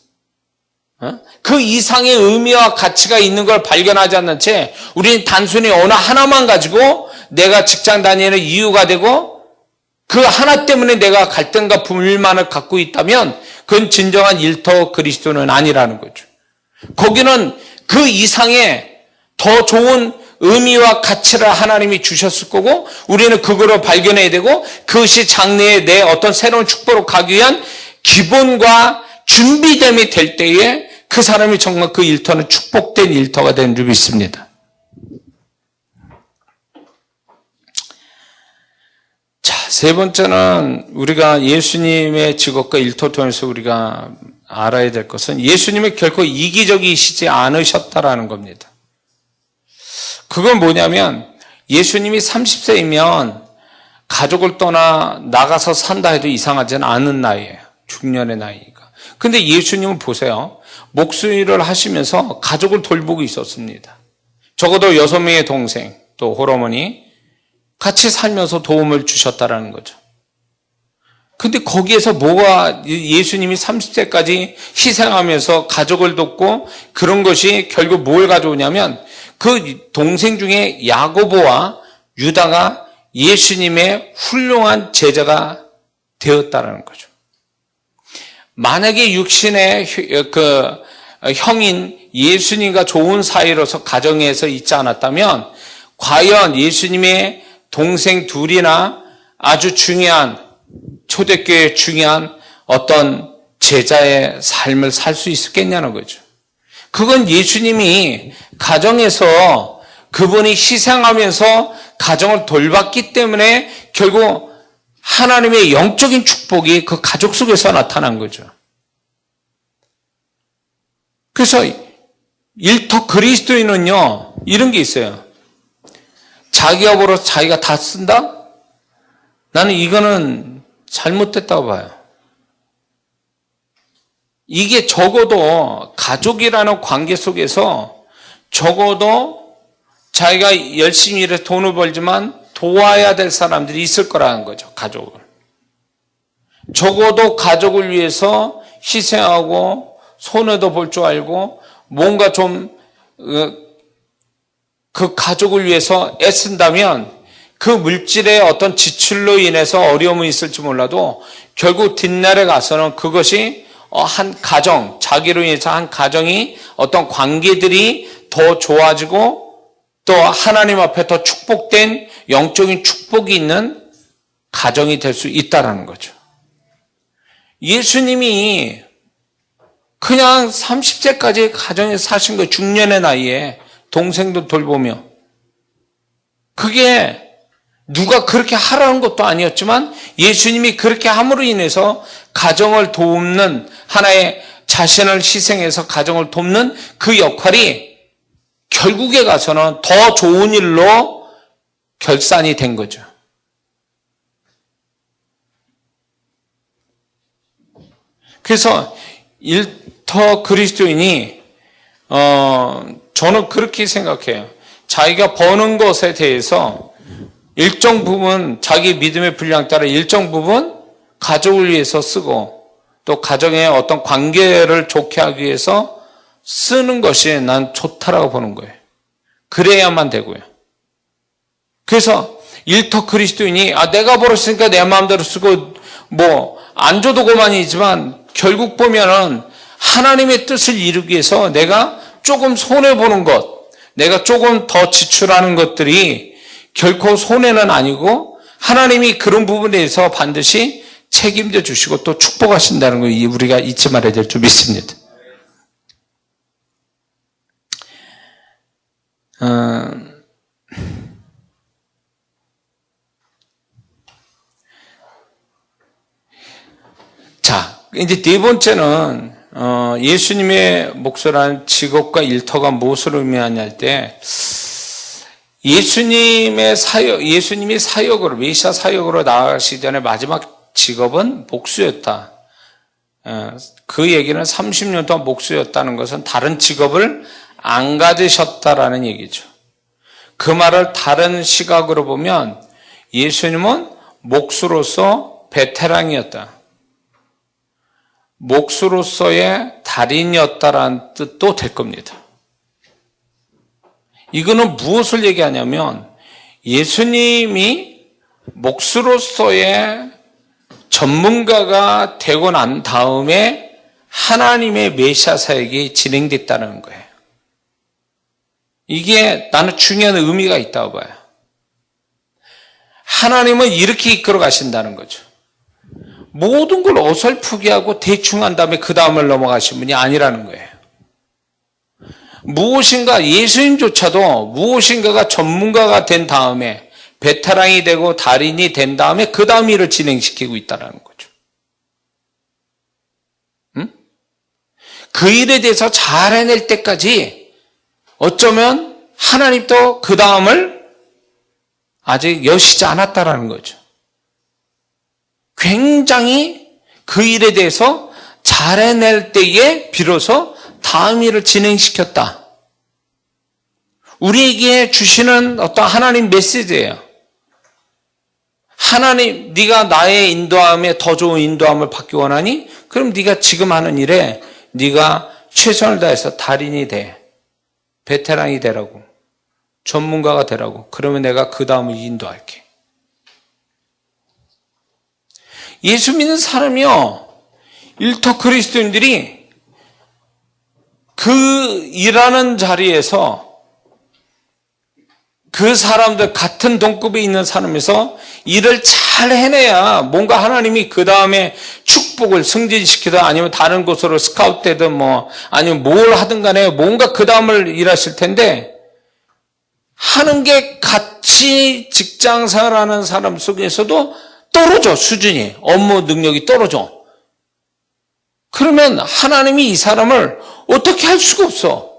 그 이상의 의미와 가치가 있는 걸 발견하지 않는 채 우리는 단순히 어느 하나만 가지고 내가 직장 다니는 이유가 되고 그 하나 때문에 내가 갈등과 불만을 갖고 있다면 그건 진정한 일터 그리스도는 아니라는 거죠. 거기는 그 이상의 더 좋은 의미와 가치를 하나님이 주셨을 거고 우리는 그거를 발견해야 되고 그것이 장래에 내 어떤 새로운 축복으로 가기 위한 기본과 준비됨이 될 때에 그 사람이 정말 그 일터는 축복된 일터가 되는 줄 믿습니다. 자, 세 번째는 우리가 예수님의 직업과 일터 통해서 우리가 알아야 될 것은 예수님이 결코 이기적이시지 않으셨다라는 겁니다. 그건 뭐냐면 예수님이 30세이면 가족을 떠나 나가서 산다 해도 이상하지는 않은 나이예요. 중년의 나이니까. 근데 예수님은 보세요. 목수일을 하시면서 가족을 돌보고 있었습니다. 적어도 6명의 동생, 또 홀어머니 같이 살면서 도움을 주셨다라는 거죠. 근데 거기에서 예수님이 30세까지 희생하면서 가족을 돕고 그런 것이 결국 뭘 가져오냐면 그 동생 중에 야고보와 유다가 예수님의 훌륭한 제자가 되었다라는 거죠. 만약에 육신의 형인 예수님과 좋은 사이로서 가정에서 있지 않았다면 과연 예수님의 동생 둘이나 아주 중요한 초대교회의 중요한 어떤 제자의 삶을 살 수 있었겠냐는 거죠. 그건 예수님이 가정에서 그분이 희생하면서 가정을 돌봤기 때문에 결국 하나님의 영적인 축복이 그 가족 속에서 나타난 거죠. 그래서 일터 그리스도인은요, 이런 게 있어요. 자기 업으로 자기가 다 쓴다? 나는 이거는 잘못됐다고 봐요. 이게 적어도 가족이라는 관계 속에서 적어도 자기가 열심히 일해서 돈을 벌지만 도와야 될 사람들이 있을 거라는 거죠, 가족을. 적어도 가족을 위해서 희생하고 손해도 볼 줄 알고 뭔가 좀 그 가족을 위해서 애쓴다면 그 물질의 어떤 지출로 인해서 어려움이 있을지 몰라도 결국 뒷날에 가서는 그것이 한 가정, 자기로 인해서 한 가정이 어떤 관계들이 더 좋아지고 또 하나님 앞에 더 축복된 영적인 축복이 있는 가정이 될 수 있다는 거죠. 예수님이 그냥 30세까지 가정에서 사신 거예요. 중년의 나이에 동생도 돌보며. 그게 누가 그렇게 하라는 것도 아니었지만 예수님이 그렇게 함으로 인해서 가정을 돕는 하나의 자신을 희생해서 가정을 돕는 그 역할이 결국에 가서는 더 좋은 일로 결산이 된 거죠. 그래서 일터 그리스도인이 저는 그렇게 생각해요. 자기가 버는 것에 대해서 일정 부분 자기 믿음의 분량 따라 일정 부분 가족을 위해서 쓰고 또 가정의 어떤 관계를 좋게 하기 위해서 쓰는 것이 난 좋다라고 보는 거예요. 그래야만 되고요. 그래서 일터 그리스도인이 내가 벌었으니까 내 마음대로 쓰고 뭐 안 줘도 그만이지만 결국 보면은 하나님의 뜻을 이루기 위해서 내가 조금 손해보는 것, 내가 조금 더 지출하는 것들이 결코 손해는 아니고 하나님이 그런 부분에 대해서 반드시 책임져 주시고 또 축복하신다는 걸 우리가 잊지 말아야 될 줄 믿습니다. 자, 이제 네 번째는 예수님의 목소리라는 직업과 일터가 무엇을 의미하냐 할 때 예수님이 사역으로 메시아 사역으로 나아가시기 전에 마지막 직업은 목수였다. 그 얘기는 30년 동안 목수였다는 것은 다른 직업을 안 가지셨다라는 얘기죠. 그 말을 다른 시각으로 보면 예수님은 목수로서 베테랑이었다. 목수로서의 달인이었다라는 뜻도 될 겁니다. 이거는 무엇을 얘기하냐면 예수님이 목수로서의 전문가가 되고 난 다음에 하나님의 메시아 사역이 진행됐다는 거예요. 이게 나는 중요한 의미가 있다고 봐요. 하나님은 이렇게 이끌어 가신다는 거죠. 모든 걸 어설프게 하고 대충 한 다음에 그 다음을 넘어가신 분이 아니라는 거예요. 무엇인가 예수님조차도 무엇인가가 전문가가 된 다음에 베테랑이 되고 달인이 된 다음에 그 다음 일을 진행시키고 있다는 거죠. 그 일에 대해서 잘 해낼 때까지 어쩌면 하나님도 그 다음을 아직 여시지 않았다라는 거죠. 굉장히 그 일에 대해서 잘 해낼 때에 비로소 다음 일을 진행시켰다. 우리에게 주시는 어떤 하나님 메시지예요. 하나님, 네가 나의 인도함에 더 좋은 인도함을 받기 원하니? 그럼 네가 지금 하는 일에 네가 최선을 다해서 달인이 돼. 베테랑이 되라고. 전문가가 되라고. 그러면 내가 그 다음을 인도할게. 예수 믿는 사람이요. 일터 그리스도인들이 그 일하는 자리에서 그 사람들 같은 동급에 있는 사람에서 일을 잘 해내야 뭔가 하나님이 그 다음에 축복을 승진시키든 아니면 다른 곳으로 스카웃되든 뭐 아니면 뭘 하든 간에 뭔가 그 다음을 일하실 텐데 하는 게 같이 직장 생활하는 사람 속에서도 떨어져 수준이 업무 능력이 떨어져. 그러면 하나님이 이 사람을 어떻게 할 수가 없어.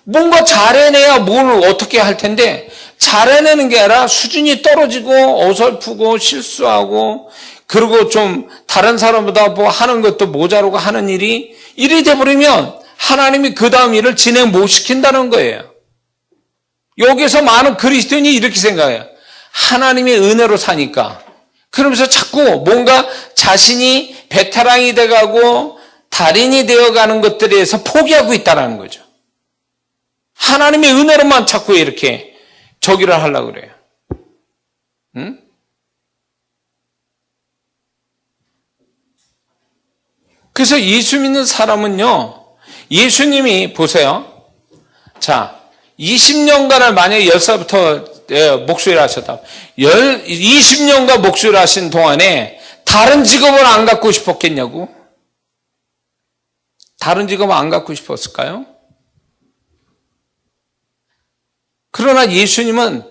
뭔가 잘해내야 뭘 어떻게 할 텐데 잘해내는 게 아니라 수준이 떨어지고 어설프고 실수하고 그리고 좀 다른 사람보다 뭐 하는 것도 모자르고 하는 일이 돼버리면 하나님이 그 다음 일을 진행 못 시킨다는 거예요. 여기서 많은 그리스도인이 이렇게 생각해요. 하나님의 은혜로 사니까. 그러면서 자꾸 뭔가 자신이 베테랑이 돼가고 달인이 되어가는 것들에 대해서 포기하고 있다는 거죠. 하나님의 은혜로만 자꾸 이렇게 저기를 하려고 그래요. 응? 그래서 예수 믿는 사람은요, 예수님이 보세요. 자, 20년간을 만약에 10살부터 목수일 하셨다. 20년간 목수일 하신 동안에 다른 직업을 안 갖고 싶었겠냐고? 다른 직업을 안 갖고 싶었을까요? 그러나 예수님은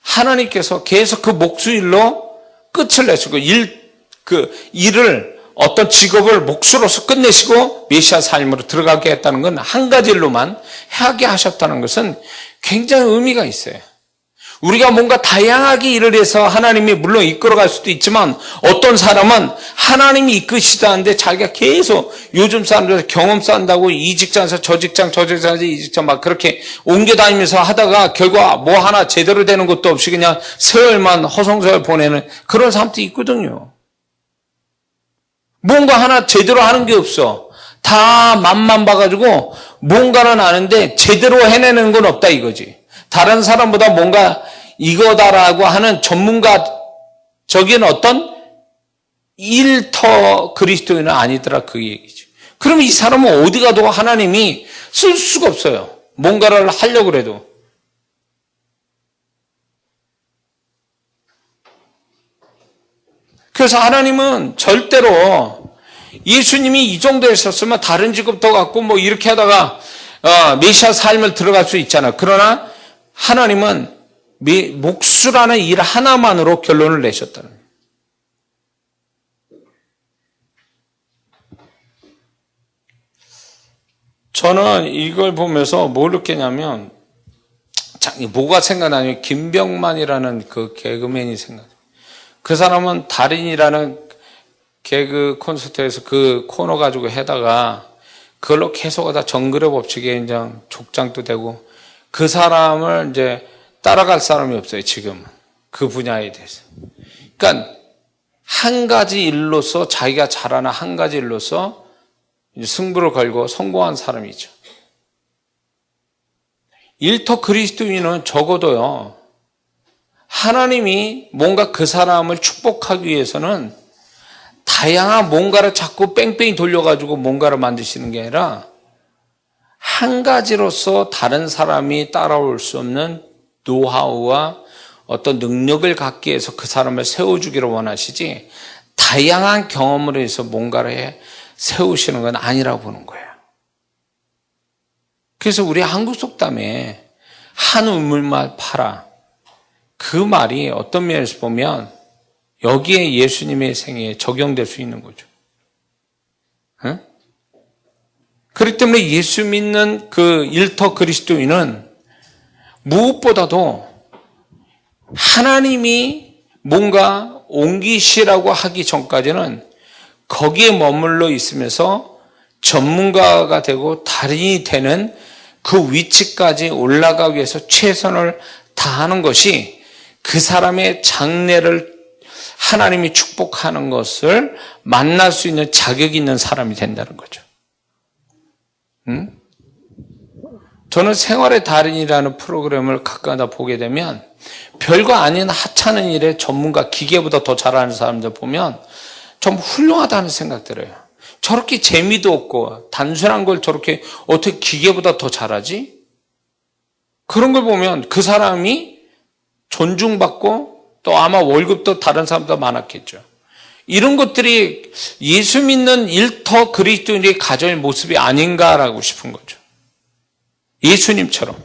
하나님께서 계속 그 목수일로 끝을 내시고 일을 어떤 직업을 목수로서 끝내시고 메시아 삶으로 들어가게 했다는 건 한 가지 일로만 하게 하셨다는 것은 굉장히 의미가 있어요. 우리가 뭔가 다양하게 일을 해서 하나님이 물론 이끌어갈 수도 있지만 어떤 사람은 하나님이 이끄시다는데 자기가 계속 요즘 사람들 경험 쌓는다고 이 직장에서 저 직장에서 이 직장 막 그렇게 옮겨다니면서 하다가 결과 뭐 하나 제대로 되는 것도 없이 그냥 세월만 허송세월 보내는 그런 사람도 있거든요. 뭔가 하나 제대로 하는 게 없어. 다 맛만 봐가지고 뭔가는 아는데 제대로 해내는 건 없다 이거지. 다른 사람보다 뭔가 이거다라고 하는 전문가적인 어떤 일터 그리스도인은 아니더라 그 얘기죠. 그러면 이 사람은 어디 가도 하나님이 쓸 수가 없어요. 뭔가를 하려고 그래도. 그래서 하나님은 절대로 예수님이 이 정도 했었으면 다른 직업도 갖고 뭐 이렇게 하다가 메시아 삶을 들어갈 수 있잖아. 그러나 하나님은 목수라는 일 하나만으로 결론을 내셨다는 거예요. 저는 이걸 보면서 뭘 느꼈냐면 뭐가 생각나냐면 김병만이라는 그 개그맨이 생각나요. 그 사람은 달인이라는 개그 콘서트에서 그 코너 가지고 해다가 그걸로 계속 하다 정글의 법칙에 이제 족장도 되고 그 사람을 이제 따라갈 사람이 없어요, 지금. 그 분야에 대해서. 그러니까 한 가지 일로서 자기가 잘하는 한 가지 일로서 승부를 걸고 성공한 사람이죠. 일터 그리스도인은 적어도요, 하나님이 뭔가 그 사람을 축복하기 위해서는 다양한 뭔가를 자꾸 뺑뺑이 돌려가지고 뭔가를 만드시는 게 아니라 한 가지로서 다른 사람이 따라올 수 없는 노하우와 어떤 능력을 갖기 위해서 그 사람을 세워주기를 원하시지 다양한 경험을 해서 뭔가를 세우시는 건 아니라고 보는 거예요. 그래서 우리 한국 속담에 한 우물만 파라. 그 말이 어떤 면에서 보면 여기에 예수님의 생애에 적용될 수 있는 거죠. 응? 그렇기 때문에 예수 믿는 그 일터 그리스도인은 무엇보다도 하나님이 뭔가 옮기시라고 하기 전까지는 거기에 머물러 있으면서 전문가가 되고 달인이 되는 그 위치까지 올라가기 위해서 최선을 다하는 것이 그 사람의 장래를 하나님이 축복하는 것을 만날 수 있는 자격이 있는 사람이 된다는 거죠. 저는 생활의 달인이라는 프로그램을 가끔가다 보게 되면 별거 아닌 하찮은 일에 전문가 기계보다 더 잘하는 사람들 보면 좀 훌륭하다는 생각 들어요. 저렇게 재미도 없고 단순한 걸 저렇게 어떻게 기계보다 더 잘하지? 그런 걸 보면 그 사람이 존중받고 또 아마 월급도 다른 사람보다 많았겠죠. 이런 것들이 예수 믿는 일터 그리스도인의 가정의 모습이 아닌가라고 싶은 거죠. 예수님처럼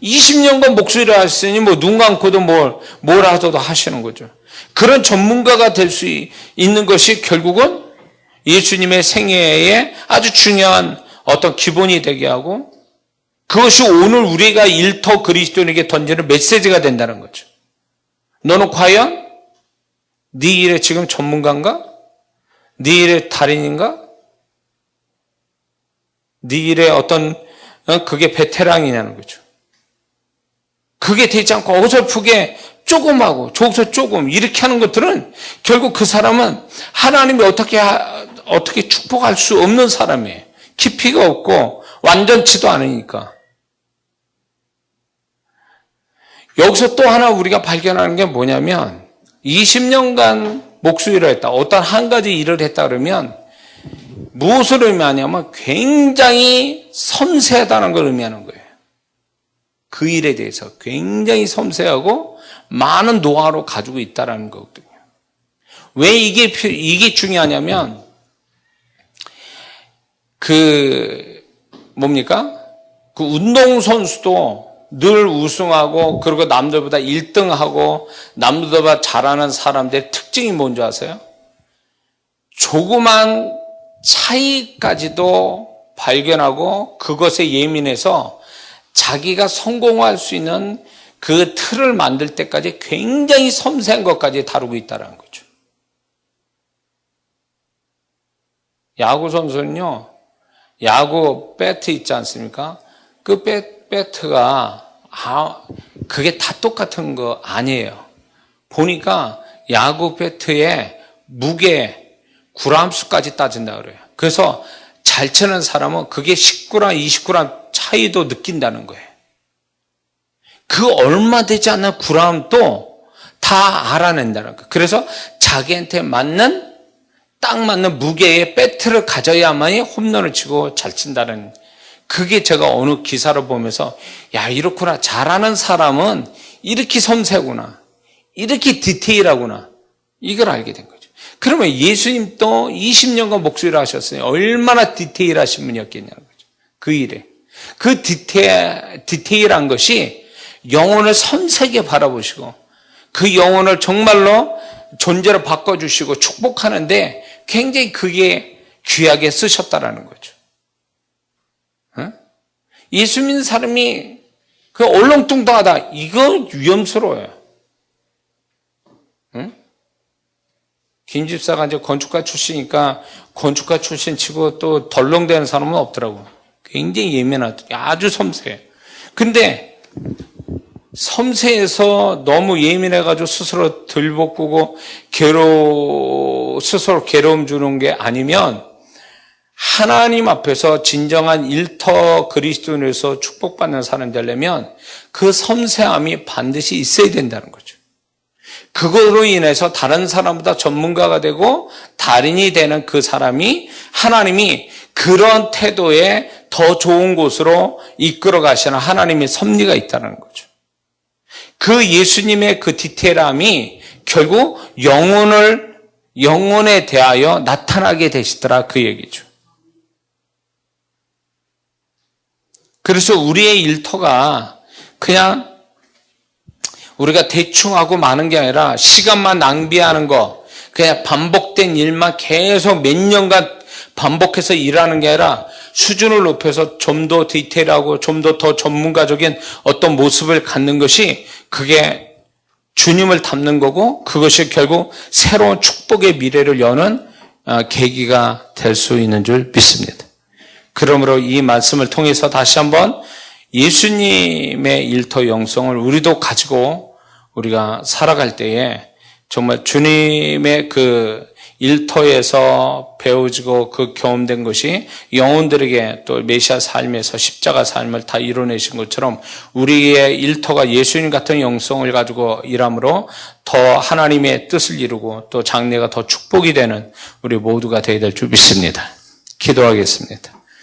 20년간 목소리를 하셨으니 눈 감고도 뭘 하셔도 하시는 거죠. 그런 전문가가 될 수 있는 것이 결국은 예수님의 생애에 아주 중요한 어떤 기본이 되게 하고 그것이 오늘 우리가 일터 그리스도인에게 던지는 메시지가 된다는 거죠. 너는 과연 네 일에 지금 전문가인가? 네 일의 달인인가? 네 일에 어떤 그게 베테랑이냐는 거죠. 그게 되지 않고 어설프게 조금하고 저기서 조금 이렇게 하는 것들은 결국 그 사람은 하나님이 어떻게 축복할 수 없는 사람이에요. 깊이가 없고 완전치도 않으니까. 여기서 또 하나 우리가 발견하는 게 뭐냐면 20년간 목수일을 했다. 어떤 한 가지 일을 했다 그러면 무엇을 의미하냐면 굉장히 섬세하다는 걸 의미하는 거예요. 그 일에 대해서 굉장히 섬세하고 많은 노하우를 가지고 있다는 거거든요. 왜 이게 중요하냐면 그 운동선수도 늘 우승하고 그리고 남들보다 1등하고 남들보다 잘하는 사람들의 특징이 뭔지 아세요? 조그만 차이까지도 발견하고 그것에 예민해서 자기가 성공할 수 있는 그 틀을 만들 때까지 굉장히 섬세한 것까지 다루고 있다는 거죠. 야구 선수는요, 야구 배트 있지 않습니까? 그 배트가 그게 다 똑같은 거 아니에요. 보니까 야구 배트의 무게, 구람수까지 따진다 그래요. 그래서 잘 치는 사람은 그게 10g, 20g 차이도 느낀다는 거예요. 그 얼마 되지 않는 구람도 다 알아낸다는 거예요. 그래서 자기한테 딱 맞는 무게의 배트를 가져야만이 홈런을 치고 잘 친다는, 그게 제가 어느 기사를 보면서 야, 이렇구나. 잘하는 사람은 이렇게 섬세구나. 이렇게 디테일하구나. 이걸 알게 된 거죠. 그러면 예수님도 20년간 목소리를 하셨어요. 얼마나 디테일하신 분이었겠냐는 거죠. 그 일에. 그 디테일한 것이 영혼을 섬세하게 바라보시고 그 영혼을 정말로 존재로 바꿔주시고 축복하는데 굉장히 그게 귀하게 쓰셨다라는 거죠. 예수 믿는 사람이 그 얼렁뚱땅하다. 이거 위험스러워요. 김 집사가 이제 건축가 출신이니까 건축가 출신 치고 또 덜렁대는 사람은 없더라고요. 굉장히 예민하다. 아주 섬세해. 근데 섬세해서 너무 예민해가지고 스스로 들볶고 스스로 괴로움 주는 게 아니면 하나님 앞에서 진정한 일터 그리스도인에서 축복받는 사람 되려면 그 섬세함이 반드시 있어야 된다는 거죠. 그거로 인해서 다른 사람보다 전문가가 되고 달인이 되는 그 사람이 하나님이 그런 태도에 더 좋은 곳으로 이끌어 가시는 하나님의 섭리가 있다는 거죠. 그 예수님의 그 디테일함이 결국 영혼에 대하여 나타나게 되시더라, 그 얘기죠. 그래서 우리의 일터가 그냥 우리가 대충 하고 마는 게 아니라 시간만 낭비하는 거, 그냥 반복된 일만 계속 몇 년간 반복해서 일하는 게 아니라 수준을 높여서 좀 더 디테일하고 좀 더 전문가적인 어떤 모습을 갖는 것이 그게 주님을 닮는 거고 그것이 결국 새로운 축복의 미래를 여는 계기가 될 수 있는 줄 믿습니다. 그러므로 이 말씀을 통해서 다시 한번 예수님의 일터 영성을 우리도 가지고 우리가 살아갈 때에 정말 주님의 그 일터에서 배워지고 그 경험된 것이 영혼들에게 또 메시아 삶에서 십자가 삶을 다 이뤄내신 것처럼 우리의 일터가 예수님 같은 영성을 가지고 일함으로 더 하나님의 뜻을 이루고 또 장래가 더 축복이 되는 우리 모두가 되어야 될 줄 믿습니다. 기도하겠습니다.